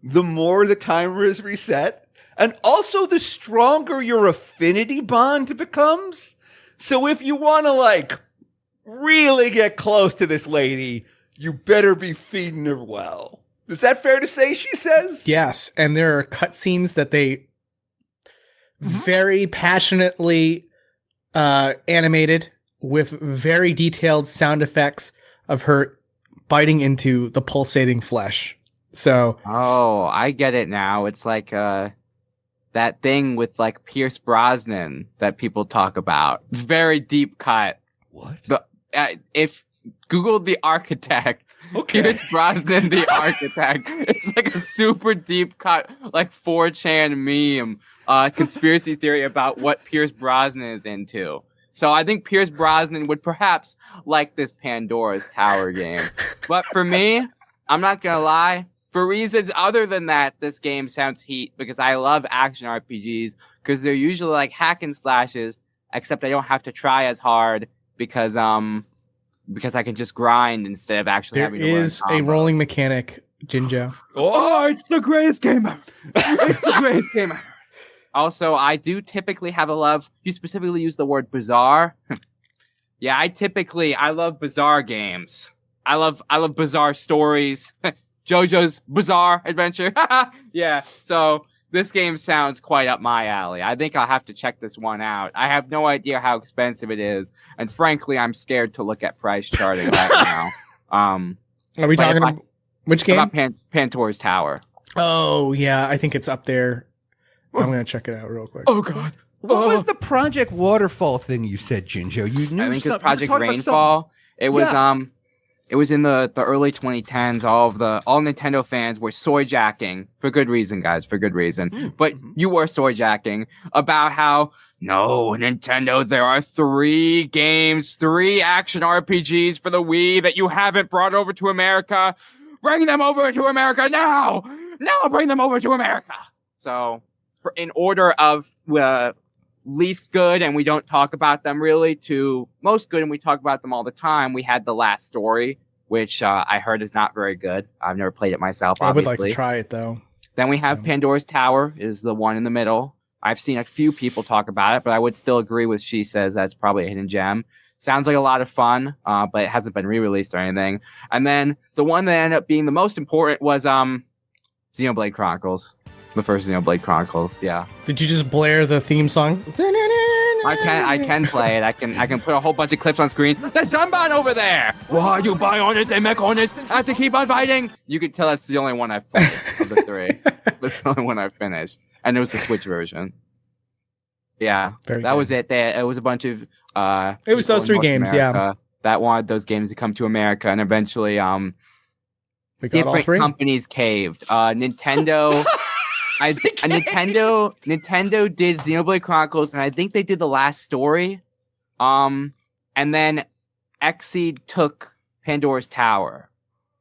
the more the timer is reset. And also the stronger your affinity bond becomes. So if you want to, like, really get close to this lady, you better be feeding her well. Is that fair to say, she says? Yes, and there are cutscenes that they very passionately animated with very detailed sound effects of her biting into the pulsating flesh. So, Oh, I get it now. It's like that thing with like Pierce Brosnan that people talk about. Very deep cut. What? If Google the architect, Okay. Pierce Brosnan the architect. It's like a super deep cut, like 4chan meme, conspiracy theory about what Pierce Brosnan is into. So I think Pierce Brosnan would perhaps like this Pandora's Tower game. But for me, I'm not gonna lie. For reasons other than that, this game sounds heat because I love action RPGs because they're usually like hack and slashes, except I don't have to try as hard because I can just grind instead of actually there having to learn is a combos. rolling mechanic, Jinjo. Oh, it's the greatest game ever. It's the greatest game ever. Also, I do typically have a love. You specifically use the word bizarre. Yeah, I love bizarre games. I love bizarre stories. Jojo's Bizarre Adventure. Yeah, so this game sounds quite up my alley. I think I'll have to check this one out. I have no idea how expensive it is, and frankly, I'm scared to look at price charting right now. Are we talking about which game? About Pandora's Tower. Oh, yeah, I think it's up there. I'm going to check it out real quick. Oh, God. What was the Project Waterfall thing you said, Jinjo? You knew I think something. it's Project you were talking about Rainfall. It was Yeah. It was in the early 2010s. All Nintendo fans were soy jacking for good reason, guys, for good reason. But you were soy jacking about how no, Nintendo, there are 3 games, 3 action RPGs for the Wii that you haven't brought over to America. Bring them over to America now! Now bring them over to America. So, in order of least good, and we don't talk about them really, to most good, and we talk about them all the time, we had The Last Story, which I heard is not very good. I've never played it myself, I would obviously. like to try it, though. Then we have Pandora's Tower, is the one in the middle. I've seen a few people talk about it, but I would still agree with She Says that's probably a hidden gem. Sounds like a lot of fun, but it hasn't been re-released or anything. And then the one that ended up being the most important was Xenoblade Chronicles. The first Xenoblade Chronicles, yeah. Did you just blare the theme song? I can play it. I can put a whole bunch of clips on screen. There's Dunban over there! Why you buy honors and make honors? I have to keep on fighting! You can tell that's the only one I've played of the three. That's the only one I've finished. And it was the Switch version. Yeah, that was it. It was a bunch of it was those 3 games, America that wanted those games to come to America, and eventually different companies caved. Nintendo Nintendo did Xenoblade Chronicles, and I think they did the last story. And then Xseed took Pandora's Tower.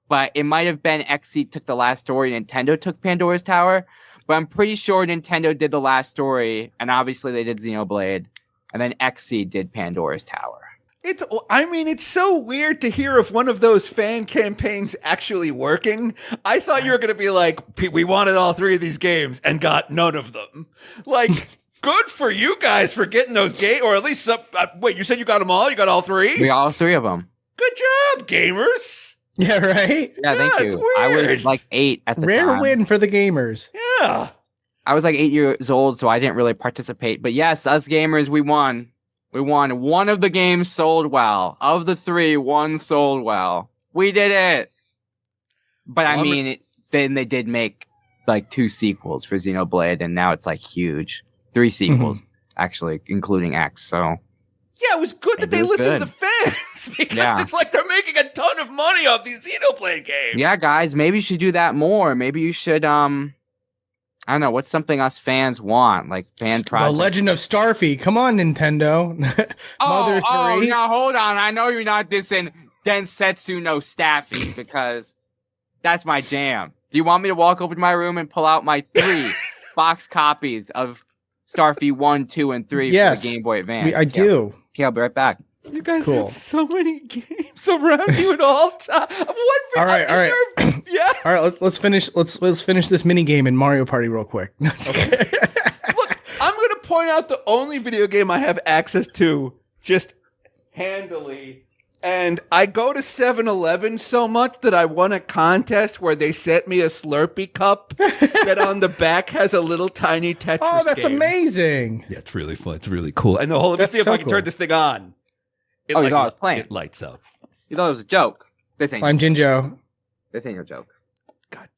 But it might have been Xseed took the last story, Nintendo took Pandora's Tower. But I'm pretty sure Nintendo did the last story, and obviously they did Xenoblade, and then Xseed did Pandora's Tower. It's so weird to hear of one of those fan campaigns actually working. I thought you were going to be like, we wanted all 3 of these games and got none of them. Like, good for you guys for getting those games, or at least some. Wait, you said you got them all? You got all 3? We got all 3 of them. Good job, gamers. Yeah, right? Yeah, thank you. I was like 8 at the time. Rare win for the gamers. Yeah. I was like 8 years old, so I didn't really participate. But yes, us gamers, we won. We won. One of the games sold well. Of the 3, one sold well. We did it. But then they did make like 2 sequels for Xenoblade, and now it's like huge. 3 sequels, actually, including X. So yeah, it was good that they listened to the fans because it's like they're making a ton of money off these Xenoblade games. Yeah, guys, maybe you should do that more. Maybe you should I don't know, what's something us fans want? Like fan projects. The Legend of Starfy. Come on, Nintendo. Mother 3. Oh, now hold on. I know you're not dissing Densetsu no Staffy because that's my jam. Do you want me to walk over to my room and pull out my 3 box copies of Starfy 1, 2, and 3 for the Game Boy Advance? I do. Okay, I'll be right back. You guys have so many games around you at all times. All right. Yeah. All right, let's finish this mini game in Mario Party real quick. Okay. Look, I'm going to point out the only video game I have access to just handily. And I go to 7-Eleven so much that I won a contest where they sent me a Slurpee cup that on the back has a little tiny Tetris Oh, that's game. Amazing. Yeah, it's really fun. It's really cool. And the whole, let's see if I can turn this thing on. You thought I was playing. It lights up. You thought it was a joke. This ain't LimeJinjo. This ain't your joke. God.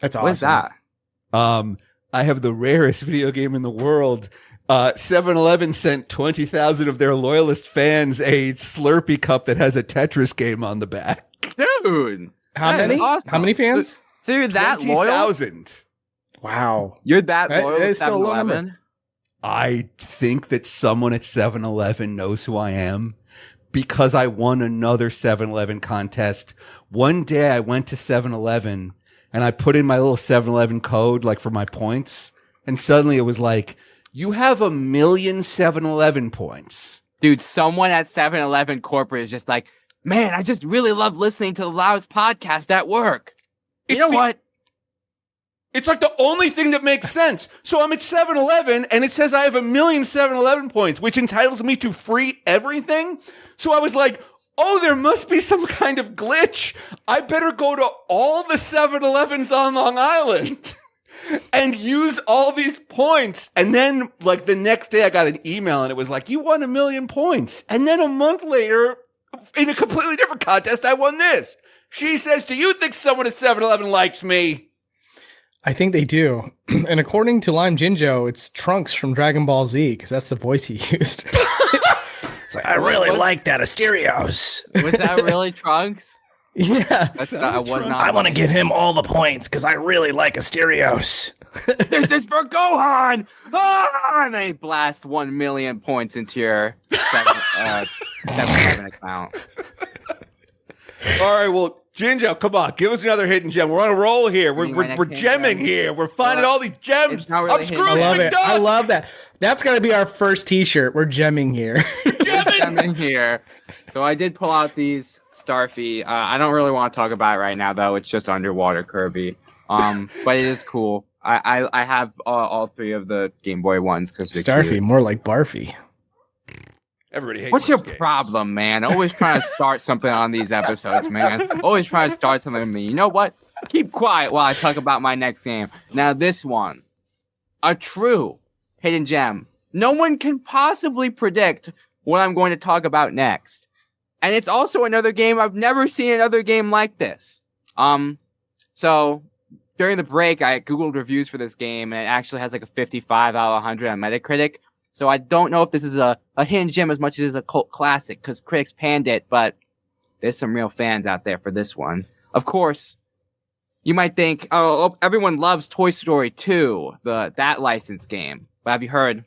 That's awesome. What's that? I have the rarest video game in the world. 7-Eleven sent 20,000 of their loyalist fans a Slurpee cup that has a Tetris game on the back. Dude. How many? Awesome. How many fans? So you're that loyal? 20,000. Wow. You're that loyal to still a low 7-Eleven? number. I think that someone at 7-Eleven knows who I am because I won another 7-Eleven contest. One day I went to 7-Eleven and I put in my little 7-Eleven code like for my points. And suddenly it was like, you have 1 million 7-Eleven points. Dude, someone at 7-Eleven corporate is just like, man, I just really love listening to the Loudest Podcast at work. You know what? It's like the only thing that makes sense. So I'm at 7-Eleven and it says I have 1 million 7-Eleven points, which entitles me to free everything. So I was like, oh, there must be some kind of glitch. I better go to all the 7-Elevens on Long Island and use all these points. And then like the next day I got an email and it was like, you won 1 million points. And then a month later, in a completely different contest, I won this. She says, do you think someone at 7-Eleven likes me? I think they do. And according to LimeJinjo, it's Trunks from Dragon Ball Z, because that's the voice he used. It's like, I really like that Asterios. Was that really Trunks? Yeah. I was not. I want to give him all the points, because I really like Asterios. This is for Gohan! Ah! And they blast 1 million points into your 7-Eleven account. All right, well, Jinjo, come on, give us another hidden gem. We're on a roll here. We're gemming here. We're finding all these gems. Really I'm screwing I love it. Duck. I love that. That's got to be our first t-shirt. We're gemming here. Gemming here. So I did pull out these Starfy. I don't really want to talk about it right now, though. It's just underwater Kirby. But it is cool. I have all 3 of the Game Boy ones because Starfy, more like Barfy. Everybody hates What's your those games. problem, man? Always trying to start something on these episodes, man. Always trying to start something with me. You know what? Keep quiet while I talk about my next game. Now, this one, a true hidden gem. No one can possibly predict what I'm going to talk about next. And it's also another game. I've never seen another game like this. So during the break, I Googled reviews for this game, and it actually has like a 55 out of 100 on Metacritic. So I don't know if this is a hidden gem as much as it is a cult classic, because critics panned it, but there's some real fans out there for this one. Of course, you might think, oh, everyone loves Toy Story 2, that licensed game. But have you heard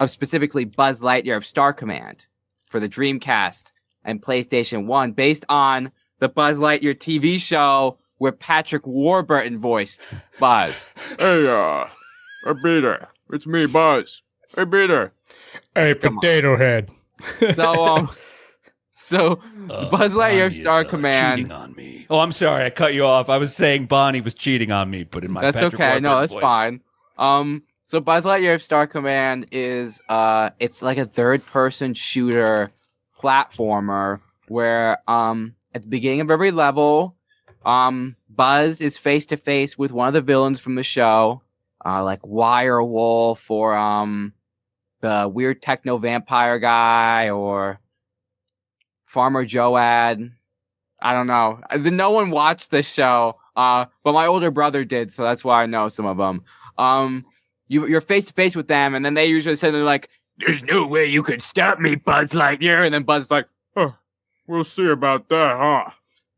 of specifically Buzz Lightyear of Star Command for the Dreamcast and PlayStation 1, based on the Buzz Lightyear TV show where Patrick Warburton voiced Buzz? Hey, Peter, it's me, Buzz. Hey, Peter. Hey, potato head. So Buzz Lightyear of Star Command. Cheating on me. Oh, I'm sorry, I cut you off. I was saying Bonnie was cheating on me, but in my That's Patrick okay. Warburton No, that's voice. fine. So Buzz Lightyear of Star Command is it's like a third-person shooter platformer where at the beginning of every level, Buzz is face to face with one of the villains from the show, like Wirewolf or the weird techno vampire guy or Farmer Joad. I don't know. No one watched this show, but my older brother did, so that's why I know some of them. You're face to face with them, and then they usually say they're like, There's no way you could stop me, Buzz Lightyear. and then Buzz is like, Oh, we'll see about that, huh?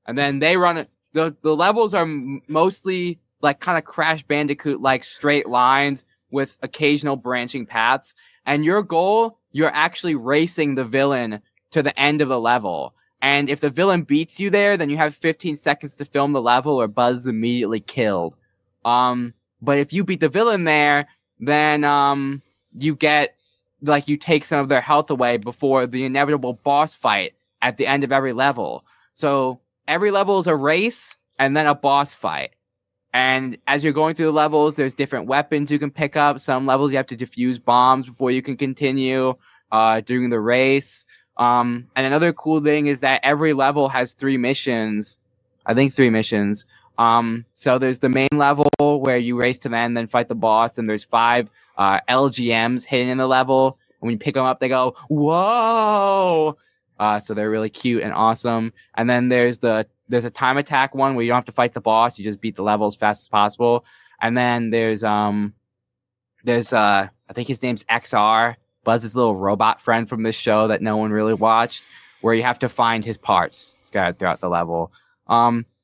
and then they run it. The levels are mostly like kind of Crash Bandicoot like straight lines with occasional branching paths. And your goal, you're actually racing the villain to the end of the level. And if the villain beats you there, then you have 15 seconds to film the level or Buzz is immediately killed. But if you beat the villain there, then you get, like, you take some of their health away before the inevitable boss fight at the end of every level. So every level is a race and then a boss fight. And as you're going through the levels, there's different weapons you can pick up. Some levels you have to defuse bombs before you can continue during the race. And another cool thing is that every level has 3 missions. I think 3 missions. So there's the main level where you race to the end, then fight the boss. And there's 5 LGMs hidden in the level. And when you pick them up, they go, whoa! So they're really cute and awesome. And then there's a time attack one where you don't have to fight the boss. You just beat the level as fast as possible. And then there's I think his name's XR, Buzz's little robot friend from this show that no one really watched, where you have to find his parts scattered throughout the level.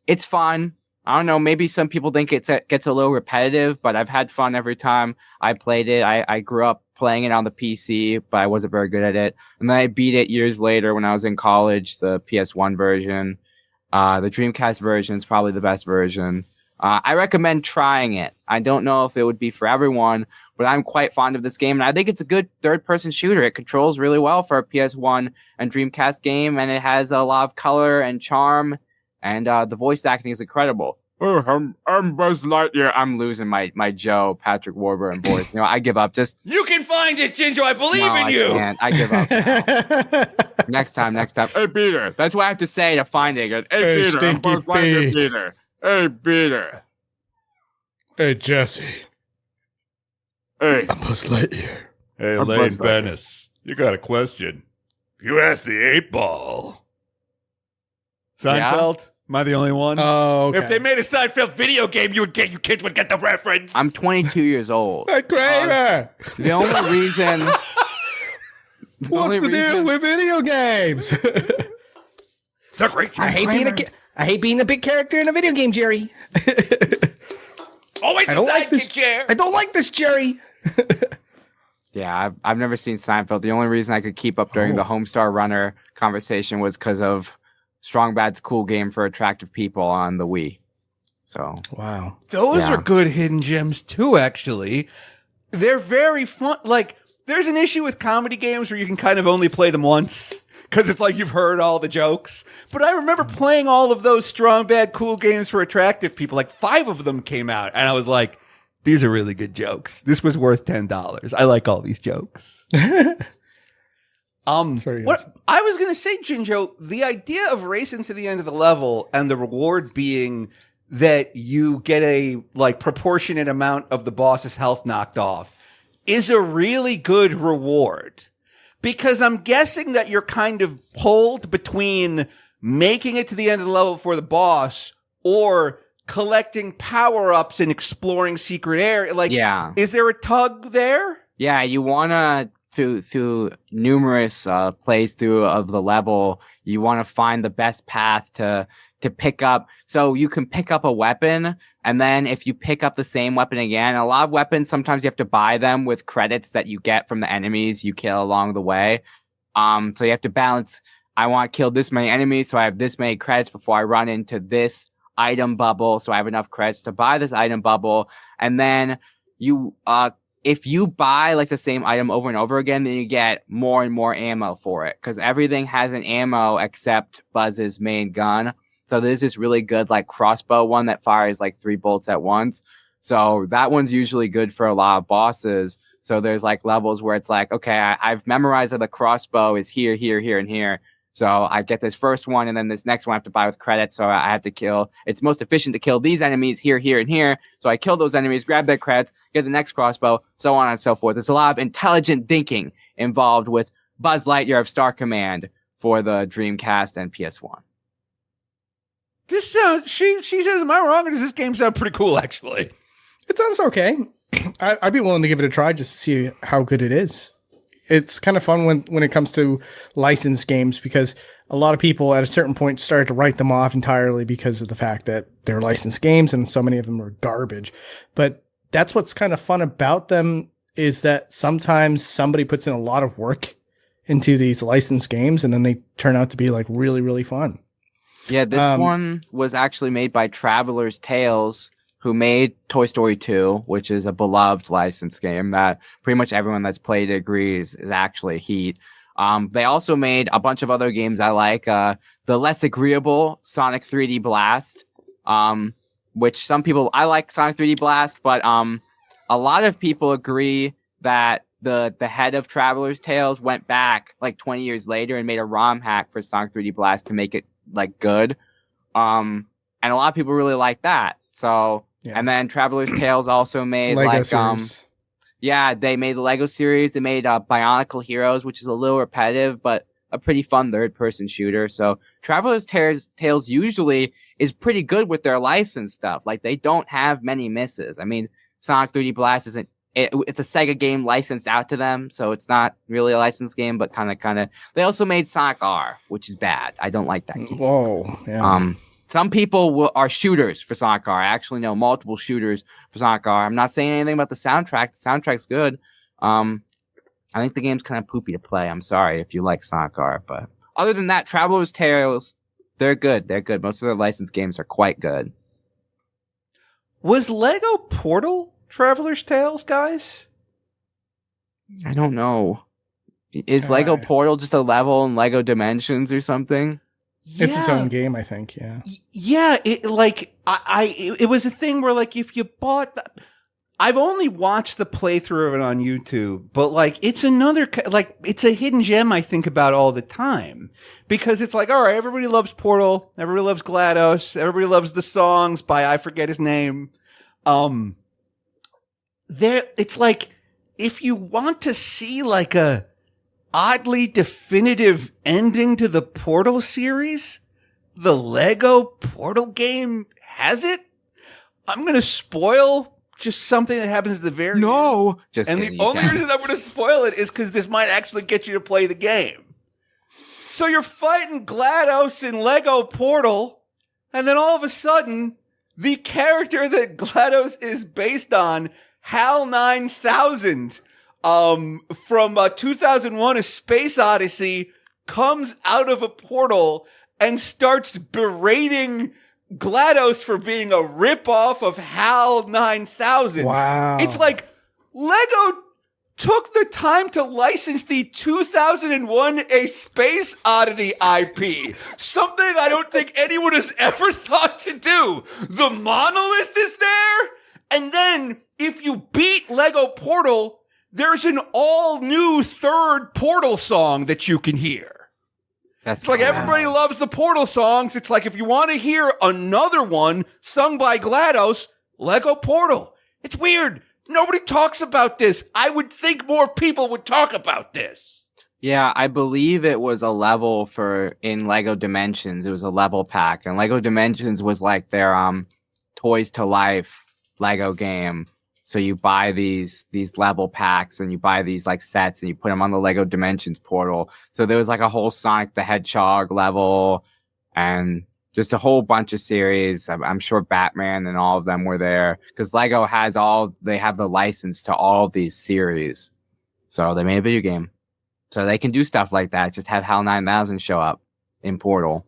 It's fun. I don't know, maybe some people think it gets a little repetitive, but I've had fun every time I played it. I grew up playing it on the PC, but I wasn't very good at it. And then I beat it years later when I was in college, the PS1 version. The Dreamcast version is probably the best version. I recommend trying it. I don't know if it would be for everyone, but I'm quite fond of this game, and I think it's a good third-person shooter. It controls really well for a PS1 and Dreamcast game, and it has a lot of color and charm, and the voice acting is incredible. Oh, I'm Buzz Lightyear. I'm losing my Joe Patrick Warburton voice. I give up. Just You can find it, Jinjo. I believe no, in I you. can't. I give up. Next time. Hey, Peter. That's what I have to say to find it. Hey, Hey, Peter. I'm Stinky Buzz Lightyear, Pete. Peter. Hey, Peter. Hey, Jesse. Hey. I'm Buzz Lightyear. Hey, I'm Elaine Buzz Lightyear. Bennis, you got a question? You asked the 8-ball. Seinfeld? Am I the only one? Oh, okay. If they made a Seinfeld video game, you kids would get the reference. I'm 22 years old. Hey, Kramer! The only reason. What's the deal with video games? They're great. I hate being a big character in a video game, Jerry. Always I a don't like sidekick this chair. I don't like this, Jerry. Yeah, I've never seen Seinfeld. The only reason I could keep up during the Homestar Runner conversation was because of Strong Bad's cool game for attractive people on the Wii. So Wow. Those Yeah. are good hidden gems too, actually. They're very fun. Like, there's an issue with comedy games where you can kind of only play them once because it's like you've heard all the jokes. But I remember playing all of those Strong Bad Cool games for attractive people. Like 5 of them came out, and I was like, these are really good jokes. This was worth $10. I like all these jokes. very what awesome. I was going to say, Jinjo, the idea of racing to the end of the level and the reward being that you get a like proportionate amount of the boss's health knocked off is a really good reward. Because I'm guessing that you're kind of pulled between making it to the end of the level for the boss or collecting power-ups and exploring secret area. Like, is there a tug there? Yeah, you want to, through numerous plays through of the level, you want to find the best path to pick up. So you can pick up a weapon, and then if you pick up the same weapon again, a lot of weapons, sometimes you have to buy them with credits that you get from the enemies you kill along the way. So you have to balance, I want to kill this many enemies, so I have this many credits before I run into this item bubble, so I have enough credits to buy this item bubble. And then you, if you buy like the same item over and over again, then you get more and more ammo for it, because everything has an ammo except Buzz's main gun. So there's this really good like crossbow one that fires like 3 bolts at once. So that one's usually good for a lot of bosses. So there's like levels where it's like, okay, I've memorized that the crossbow is here, here, here, and here. So I get this first one, and then this next one I have to buy with credits. So I have to kill. It's most efficient to kill these enemies here, here, and here. So I kill those enemies, grab their credits, get the next crossbow, so on and so forth. There's a lot of intelligent thinking involved with Buzz Lightyear of Star Command for the Dreamcast and PS1. This sounds. She says, "Am I wrong?" Or does this game sound pretty cool? Actually, It sounds okay. I'd be willing to give it a try just to see how good it is. It's kind of fun when it comes to licensed games, because a lot of people at a certain point started to write them off entirely because of the fact that they're licensed games and so many of them are garbage. But that's what's kind of fun about them, is that sometimes somebody puts in a lot of work into these licensed games and then they turn out to be like really, really fun. Yeah, this one was actually made by Traveler's Tales, who made Toy Story 2, which is a beloved licensed game that pretty much everyone that's played agrees is actually a heat. They also made a bunch of other games I like. The less agreeable Sonic 3D Blast, which some people... I like Sonic 3D Blast, but a lot of people agree that the head of Traveler's Tales went back like 20 years later and made a ROM hack for Sonic 3D Blast to make it like good. And a lot of people really like that. So... Yeah. And then Traveler's Tales also made Lego series. They made the Lego series. They made Bionicle Heroes, which is a little repetitive, but a pretty fun third-person shooter. So Traveler's Tales usually is pretty good with their licensed stuff. Like, they don't have many misses. I mean, Sonic 3D Blast isn't... It's a Sega game licensed out to them, so it's not really a licensed game, but kind of. They also made Sonic R, which is bad. I don't like that game. Whoa, yeah. Some people are shooters for Sonic R. I actually know multiple shooters for Sonic R. I'm not saying anything about the soundtrack. The soundtrack's good. I think the game's kind of poopy to play. I'm sorry if you like Sonic R, but other than that, Traveler's Tales, they're good. They're good. Most of their licensed games are quite good. Was Lego Portal Traveler's Tales, guys? I don't know. Is Lego Portal just a level in Lego Dimensions or something? Yeah. It's its own game, I think. Yeah. Yeah. It was a thing where like if you bought, I've only watched the playthrough of it on YouTube, but like it's another like it's a hidden gem I think about all the time, because it's like, all right, everybody loves Portal, everybody loves GLaDOS, everybody loves the songs by I forget his name. It's like if you want to see like a oddly definitive ending to the Portal series, the Lego Portal game has it. I'm going to spoil just something that happens at the very end. Just and kidding, the only reason I'm going to spoil it is because this might actually get you to play the game. So you're fighting GLaDOS in Lego Portal, and then all of a sudden, the character that GLaDOS is based on, HAL 9000, from 2001: A Space Odyssey, comes out of a portal and starts berating GLaDOS for being a ripoff of HAL 9000. Wow. It's like Lego took the time to license the 2001: A Space Odyssey IP. Something I don't think anyone has ever thought to do. The monolith is there, and then if you beat Lego Portal, there's an all new third Portal song that you can hear. That's It's like everybody loves the Portal songs. It's like if you want to hear another one sung by GLaDOS, Lego Portal. It's weird. Nobody talks about this. I would think more people would talk about this. Yeah, I believe it was a level in Lego Dimensions. It was a level pack, and Lego Dimensions was like their Toys to Life Lego game. So you buy these level packs and you buy these like sets and you put them on the Lego Dimensions portal. So there was like a whole Sonic the Hedgehog level and just a whole bunch of series. I'm sure Batman and all of them were there because Lego they have the license to all of these series. So they made a video game. So they can do stuff like that. Just have HAL 9000 show up in Portal.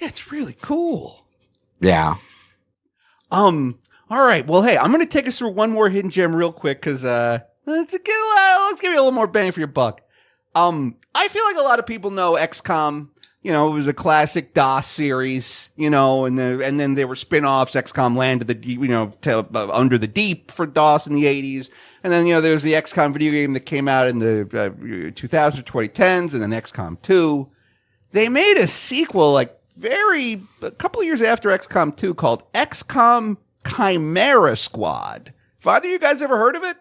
Yeah, it's really cool. Yeah. All right. Well, hey, I'm going to take us through one more hidden gem real quick because let's give you a little more bang for your buck. I feel like a lot of people know XCOM. You know, it was a classic DOS series. You know, and then there were spin-offs. XCOM Land of the Deep. You know, Under the Deep for DOS in the '80s, and then there was the XCOM video game that came out in the 2000s or 2010s, and then XCOM 2. They made a sequel a couple of years after XCOM 2 called XCOM Chimera Squad. Have either of you guys ever heard of it?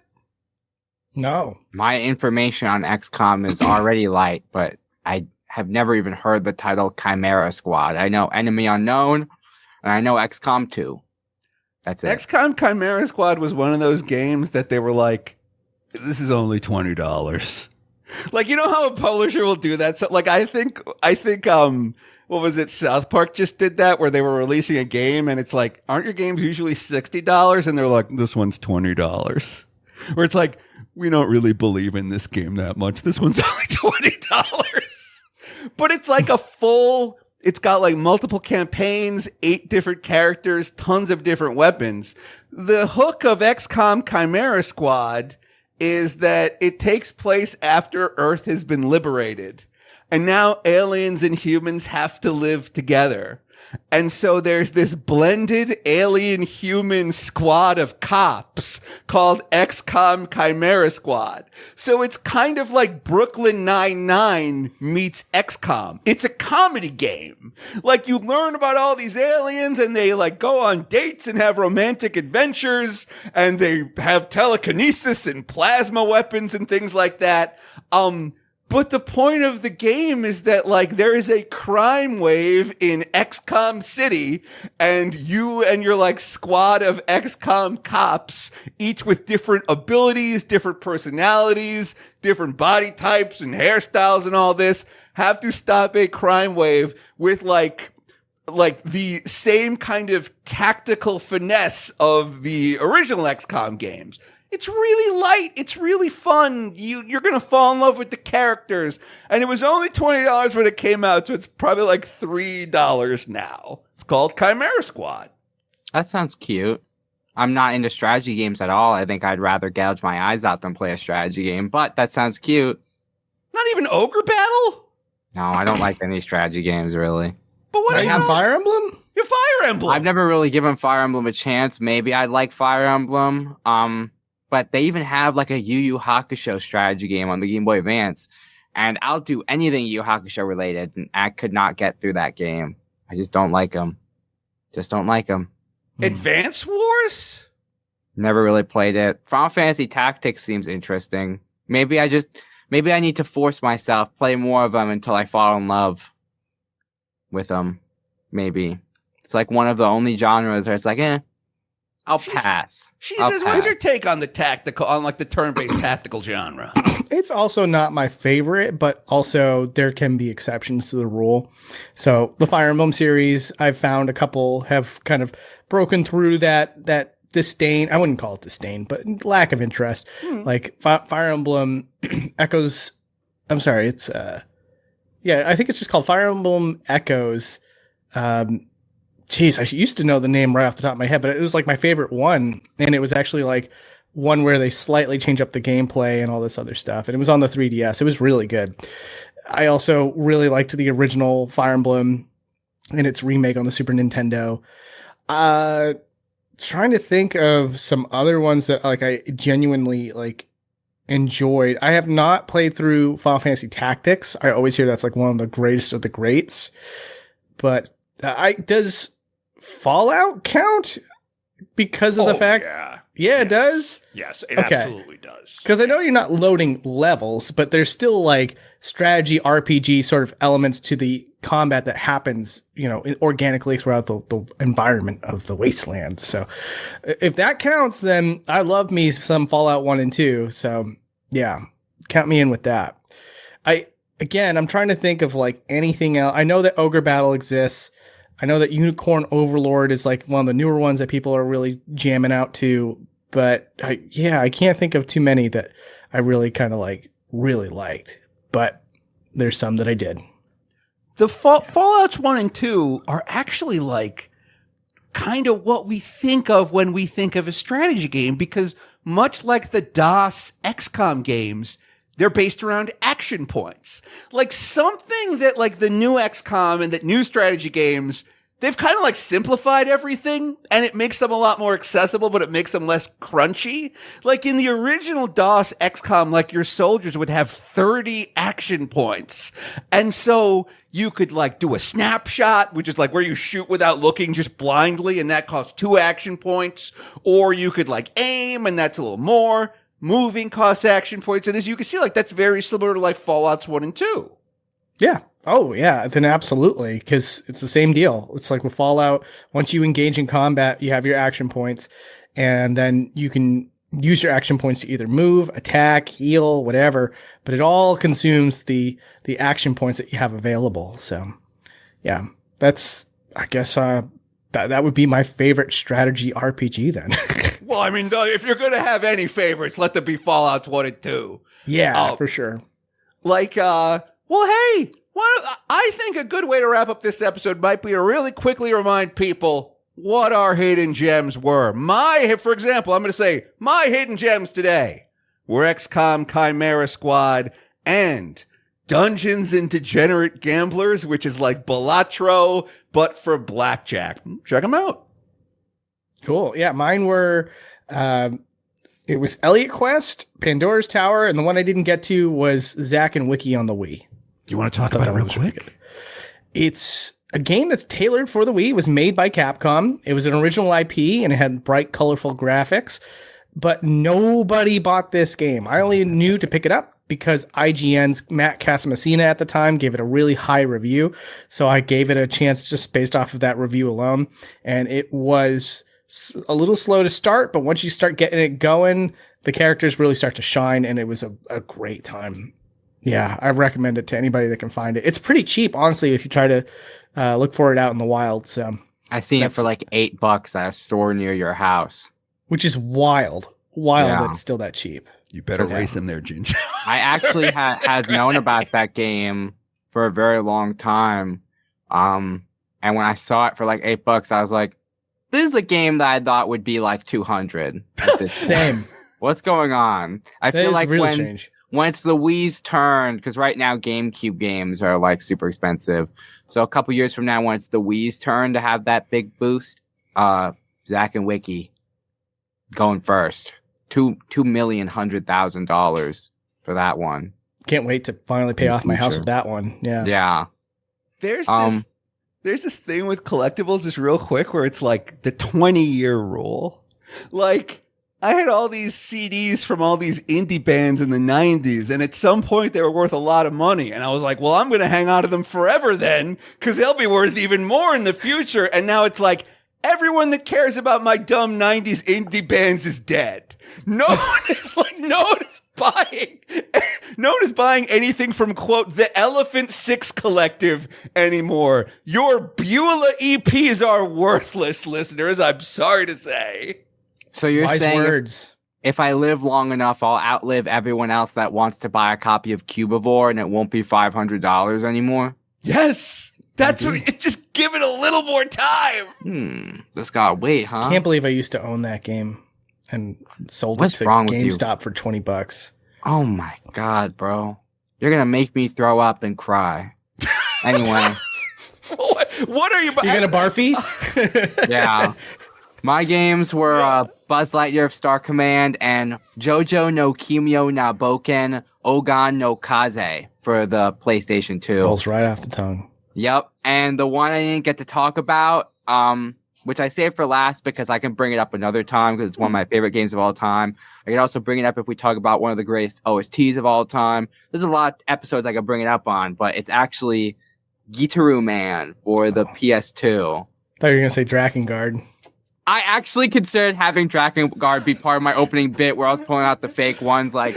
No. My information on XCOM is already light, but I have never even heard the title Chimera Squad. I know Enemy Unknown, and I know XCOM 2. That's it. XCOM Chimera Squad was one of those games that they were like, this is only $20. Like, you know how a publisher will do that? So, like, I think, what was it? South Park just did that where they were releasing a game and it's like, aren't your games usually $60? And they're like, this one's $20. Where it's like, we don't really believe in this game that much. This one's only $20. But it's like it's got like multiple campaigns, 8 different characters, tons of different weapons. The hook of XCOM Chimera Squad is that it takes place after Earth has been liberated. And now aliens and humans have to live together. And so there's this blended alien-human squad of cops called XCOM Chimera Squad. So it's kind of like Brooklyn Nine-Nine meets XCOM. It's a comedy game. Like, you learn about all these aliens and they like go on dates and have romantic adventures and they have telekinesis and plasma weapons and things like that. But the point of the game is that, like, there is a crime wave in XCOM City, and you and your, like, squad of XCOM cops, each with different abilities, different personalities, different body types and hairstyles and all this, have to stop a crime wave with, like the same kind of tactical finesse of the original XCOM games. It's really light. It's really fun. You're going to fall in love with the characters. And it was only $20 when it came out, so it's probably like $3 now. It's called Chimera Squad. That sounds cute. I'm not into strategy games at all. I think I'd rather gouge my eyes out than play a strategy game, but that sounds cute. Not even Ogre Battle? No, I don't like any strategy games, really. But what about Fire Emblem? Your Fire Emblem. I've never really given Fire Emblem a chance. Maybe I'd like Fire Emblem. But they even have like a Yu Yu Hakusho strategy game on the Game Boy Advance. And I'll do anything Yu Yu Hakusho related, and I could not get through that game. I just don't like them. Advance Wars? Never really played it. Final Fantasy Tactics seems interesting. Maybe I need to force myself, play more of them until I fall in love with them. Maybe. It's like one of the only genres where it's like, I'll pass. She says, what's your take on the turn-based tactical genre? It's also not my favorite, but also there can be exceptions to the rule. So the Fire Emblem series, I've found a couple have kind of broken through that disdain. I wouldn't call it disdain, but lack of interest. Like Fire Emblem Echoes. I'm sorry. It's I think it's just called Fire Emblem Echoes. Jeez, I used to know the name right off the top of my head, but it was like my favorite one. And it was actually like one where they slightly change up the gameplay and all this other stuff. And it was on the 3DS. It was really good. I also really liked the original Fire Emblem and its remake on the Super Nintendo. Trying to think of some other ones that like I genuinely like enjoyed. I have not played through Final Fantasy Tactics. I always hear that's like one of the greatest of the greats. But does Fallout count because of the fact? Yeah, it does? Yes, it absolutely does. Because I know you're not loading levels, but there's still like strategy RPG sort of elements to the combat that happens, organically throughout the environment of the wasteland. So if that counts, then I love me some Fallout 1 and 2. So yeah, count me in with that. I'm trying to think of like anything else. I know that Ogre Battle exists. I know that Unicorn Overlord is like one of the newer ones that people are really jamming out to, but I can't think of too many that I really kind of really liked, but there's some that I did. The Fallouts 1 and 2 are actually like kind of what we think of when we think of a strategy game, because much like the DOS XCOM games, they're based around action points. Like something that like the new XCOM and that new strategy games, they've kind of like simplified everything and it makes them a lot more accessible, but it makes them less crunchy. Like in the original DOS XCOM, like your soldiers would have 30 action points. And so you could like do a snapshot, which is like where you shoot without looking just blindly, and that costs 2 action points. Or you could like aim, and that's a little more. Moving costs action points. And as you can see, like that's very similar to like Fallouts 1 and 2. Yeah. Oh, yeah. Then absolutely. Because it's the same deal. It's like with Fallout, once you engage in combat, you have your action points, and then you can use your action points to either move, attack, heal, whatever. But it all consumes the action points that you have available. So, yeah, that's, I guess, that would be my favorite strategy RPG then. Well, I mean, if you're going to have any favorites, let them be Fallouts 1 and 2. Yeah, for sure. Like, well, hey, I think a good way to wrap up this episode might be to really quickly remind people what our hidden gems were. For example, I'm going to say my hidden gems today were XCOM Chimera Squad and Dungeons and Degenerate Gamblers, which is like Balatro, but for blackjack. Check them out. Cool. Yeah, mine were, it was Elliot Quest, Pandora's Tower, and the one I didn't get to was Zack and Wiki on the Wii. You want to talk about it real quick? It's a game that's tailored for the Wii. It was made by Capcom. It was an original IP, and it had bright, colorful graphics, but nobody bought this game. I only knew to pick it up because IGN's Matt Casamassina at the time gave it a really high review, so I gave it a chance just based off of that review alone, and it was a little slow to start, but once you start getting it going, the characters really start to shine, and it was a great time. Yeah, I recommend it to anybody that can find it. It's pretty cheap, honestly, if you try to look for it out in the wild. So I seen it for like $8 at a store near your house, which is wild. That it's still that cheap. You better race him there, Jinjo. I actually had known about that game for a very long time, and when I saw it for like $8, I was like, "This is a game that I thought would be like 200." Same. What's going on? I feel like really strange. Once the Wii's turn, because right now GameCube games are like super expensive. So a couple years from now, once the Wii's turn to have that big boost, Zack and Wiki going first. $2,100,000 for that one. Can't wait to finally pay off my house with that one. Yeah. Yeah. There's this thing with collectibles, just real quick, where it's like the 20-year rule. Like, I had all these CDs from all these indie bands in the 90s, and at some point they were worth a lot of money. And I was like, well, I'm going to hang on to them forever then, because they'll be worth even more in the future. And now it's like, everyone that cares about my dumb 90s indie bands is dead. No one is buying anything from, quote, the Elephant Six Collective anymore. Your Beulah EPs are worthless, listeners, I'm sorry to say. So you're Wise saying words. If I live long enough, I'll outlive everyone else that wants to buy a copy of Cubivore, and it won't be $500 anymore? Yes. That's what, just give it a little more time. Just gotta wait, huh? Can't believe I used to own that game and sold What's it to wrong with you? GameStop for $20. Oh my god, bro. You're gonna make me throw up and cry. Anyway. What are you... You gonna barfy? Yeah. My games were Buzz Lightyear of Star Command and Giogio no Kimyo na Boken Ogan no Kaze for the PlayStation 2. Rolls right off the tongue. Yep. And the one I didn't get to talk about, which I saved for last because I can bring it up another time because it's one of my favorite games of all time. I can also bring it up if we talk about one of the greatest OSTs of all time. There's a lot of episodes I can bring it up on, but it's actually Gitaroo Man for the PS2. I thought you were going to say Drakengard. I actually considered having Drakengard be part of my opening bit where I was pulling out the fake ones like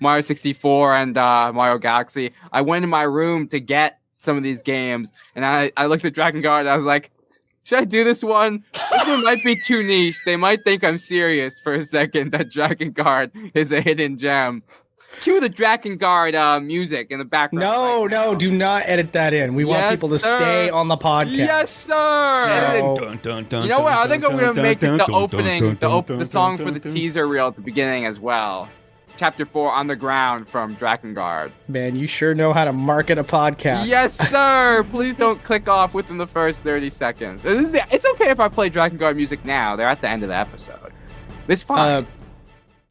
Mario 64 and Mario Galaxy. I went in my room to get some of these games, and I looked at Drakengard and I was like, should I do this one? This one might be too niche. They might think I'm serious for a second that Drakengard is a hidden gem. Cue the Drakengard music in the background. No, do not edit that in. We want people to stay on the podcast. Yes, sir. You know what? I think I'm going to make it the opening, the song for the teaser reel at the beginning as well. Chapter 4, On the Ground from Drakengard. Man, you sure know how to market a podcast. Yes, sir. Please don't click off within the first 30 seconds. It's okay if I play Drakengard music now. They're at the end of the episode. It's fine.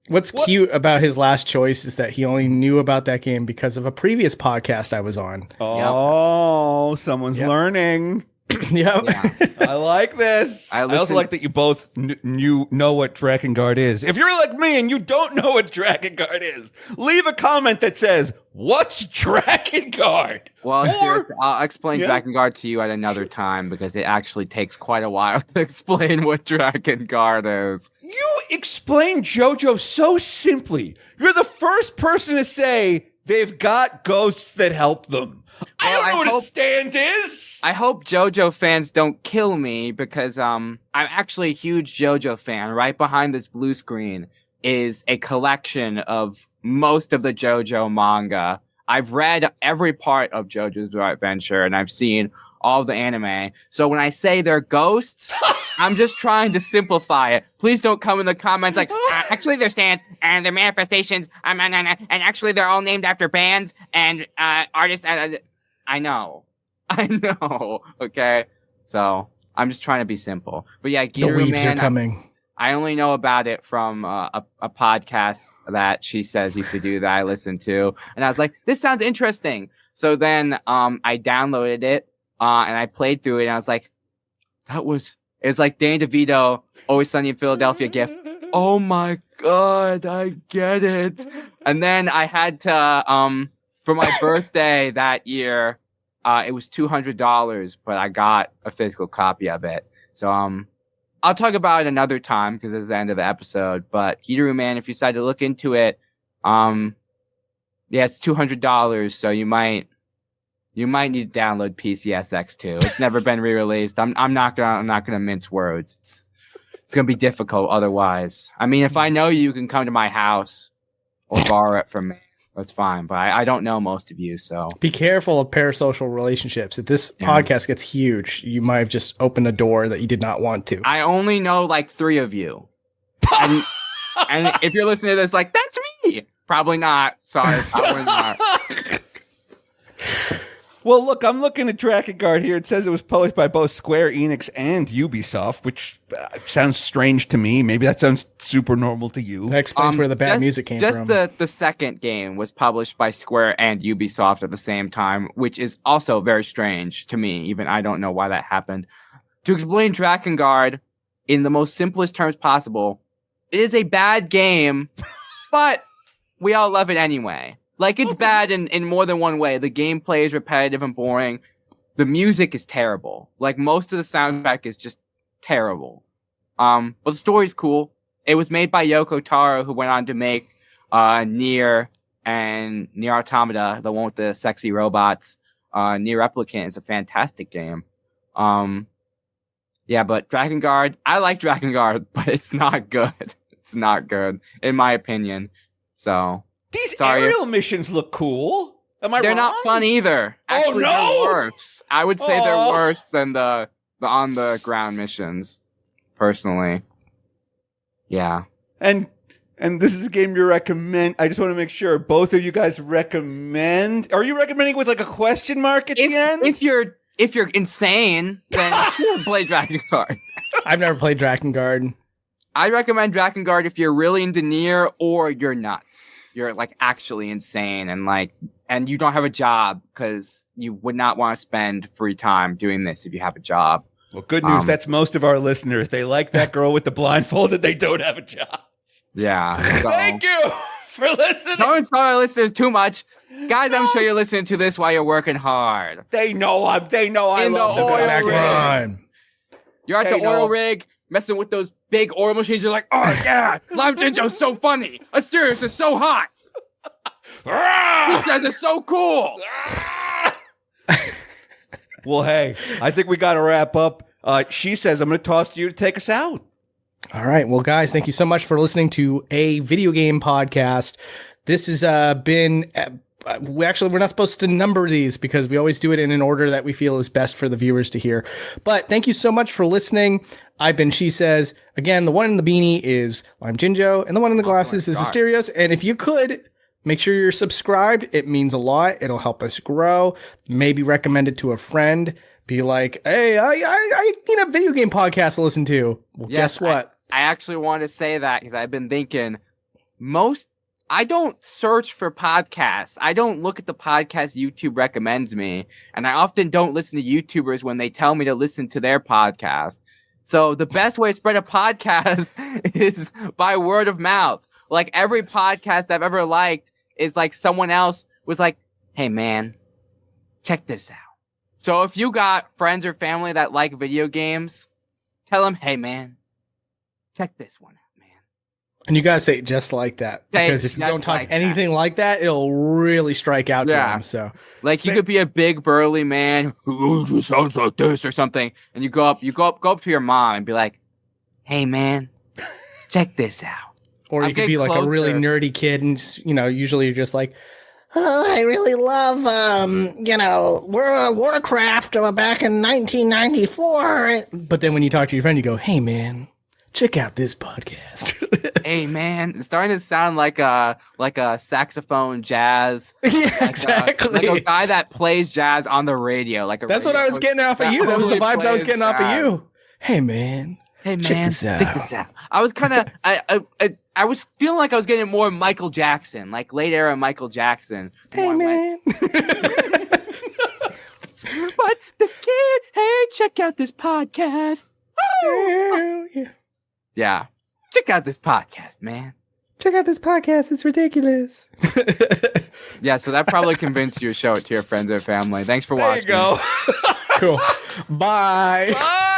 What's cute about his last choice is that he only knew about that game because of a previous podcast I was on. Oh, someone's learning. Yep. Yeah. I like this. I also like that you both know what Drakengard is. If you're like me and you don't know what Drakengard is, leave a comment that says, "What's Drakengard?" Well, seriously, I'll explain Drakengard to you at another time because it actually takes quite a while to explain what Drakengard is. You explain Giogio so simply. You're the first person to say they've got ghosts that help them. I don't know what a stand is. I hope JoJo fans don't kill me because I'm actually a huge JoJo fan. Right behind this blue screen is a collection of most of the JoJo manga. I've read every part of JoJo's Bizarre Adventure and I've seen all the anime. So when I say they're ghosts, I'm just trying to simplify it. Please don't come in the comments like, actually they're stands and they're manifestations, and actually they're all named after bands and artists. I know. Okay. So I'm just trying to be simple. But yeah, the weebs are coming. I only know about it from a podcast that Shesez used to do that I listened to. And I was like, this sounds interesting. So then I downloaded it and I played through it. And I was like, it's like Danny DeVito, Always Sunny in Philadelphia gif. Oh my God, I get it. And then I had to, for my birthday that year, it was $200, but I got a physical copy of it. So I'll talk about it another time because it's the end of the episode. But Gitaroo Man, if you decide to look into it, it's $200. So you might need to download PCSX too. It's never been re-released. I'm not gonna mince words. It's gonna be difficult otherwise. I mean, if I know you can come to my house or borrow it from me. That's fine, but I don't know most of you, so... Be careful of parasocial relationships. If this podcast gets huge, you might have just opened a door that you did not want to. I only know, 3 of you. and if you're listening to this, that's me! Probably not. Sorry, probably not. Well, look, I'm looking at Drakengard here. It says it was published by both Square Enix and Ubisoft, which sounds strange to me. Maybe that sounds super normal to you. That explains where the bad music came from. Just the second game was published by Square and Ubisoft at the same time, which is also very strange to me. Even I don't know why that happened. To explain Drakengard in the most simplest terms possible, it is a bad game, but we all love it anyway. It's bad in more than one way. The gameplay is repetitive and boring. The music is terrible. Most of the soundtrack is just terrible. But the story's cool. It was made by Yoko Taro, who went on to make Nier and Nier Automata, the one with the sexy robots. Nier Replicant is a fantastic game. But Drakengard, I like Drakengard, but it's not good. It's not good, in my opinion. So... These aerial missions look cool. Am I wrong? They're not fun either. Actually, they're worse. I would say they're worse than the on the ground missions, personally. Yeah. And this is a game you recommend. I just want to make sure both of you guys recommend. Are you recommending with a question mark at the end? If you're insane, then sure, play Drakengard. I've never played Drakengard. I recommend Drakengard if you're really into Nier or you're nuts. You're like actually insane and you don't have a job because you would not want to spend free time doing this if you have a job. Well, good news. That's most of our listeners. They like that girl with the blindfold and they don't have a job. Yeah. So. Thank you for listening. Don't insult our listeners too much. Guys, I'm sure you're listening to this while you're working hard. They know I In love the the oil guy. rig. Run. You're at They the oil know. rig messing with those big oil machines. You're like, oh yeah, LimeJinjo's so funny. Asterios is so hot. He says it's so cool. Well, hey, I think we got to wrap up. She says, I'm going to toss to you to take us out. All right. Well, guys, thank you so much for listening to a video game podcast. This has been... we're not supposed to number these because we always do it in an order that we feel is best for the viewers to hear. But thank you so much for listening. I've been She Says. Again, the one in the beanie is LimeJinjo, and the one in the glasses is Asterios. And if you could, make sure you're subscribed. It means a lot. It'll help us grow. Maybe recommend it to a friend. Be like, hey, I need a video game podcast to listen to. Well, Yes, guess what? I actually want to say that because I've been thinking I don't search for podcasts. I don't look at the podcast YouTube recommends me. And I often don't listen to YouTubers when they tell me to listen to their podcast. So the best way to spread a podcast is by word of mouth. Like every podcast I've ever liked is like someone else was like, hey man, check this out. So if you got friends or family that like video games, tell them, hey man, check this one out. And you gotta say it just like that, Say it because if you just don't talk like anything like that, it'll really strike out to Yeah. them. So Like you could be a big burly man who sounds like this or something, and you go up to your mom and be like, "Hey man, check this out." or I'm you could be getting like a really closer. nerdy kid, and just, usually you're just like, oh, I really love, Warcraft back in 1994. But then when you talk to your friend, you go, hey man, check out this podcast. Hey man, it's starting to sound like a saxophone jazz. Yeah, exactly. Like a guy that plays jazz on the radio. That's what I was getting off of you. That was the vibes I was getting off of you. Hey man. Hey man, Check this out. check this out. I was kind of, I was feeling like I was getting more Michael Jackson, like late era Michael Jackson. Hey More man. But the kid, hey, check out this podcast. Yeah, check out this podcast, man. Check out this podcast. It's ridiculous. Yeah, so that probably convinced you to show it to your friends and family. Thanks for There you watching. go. Cool. Bye. Bye.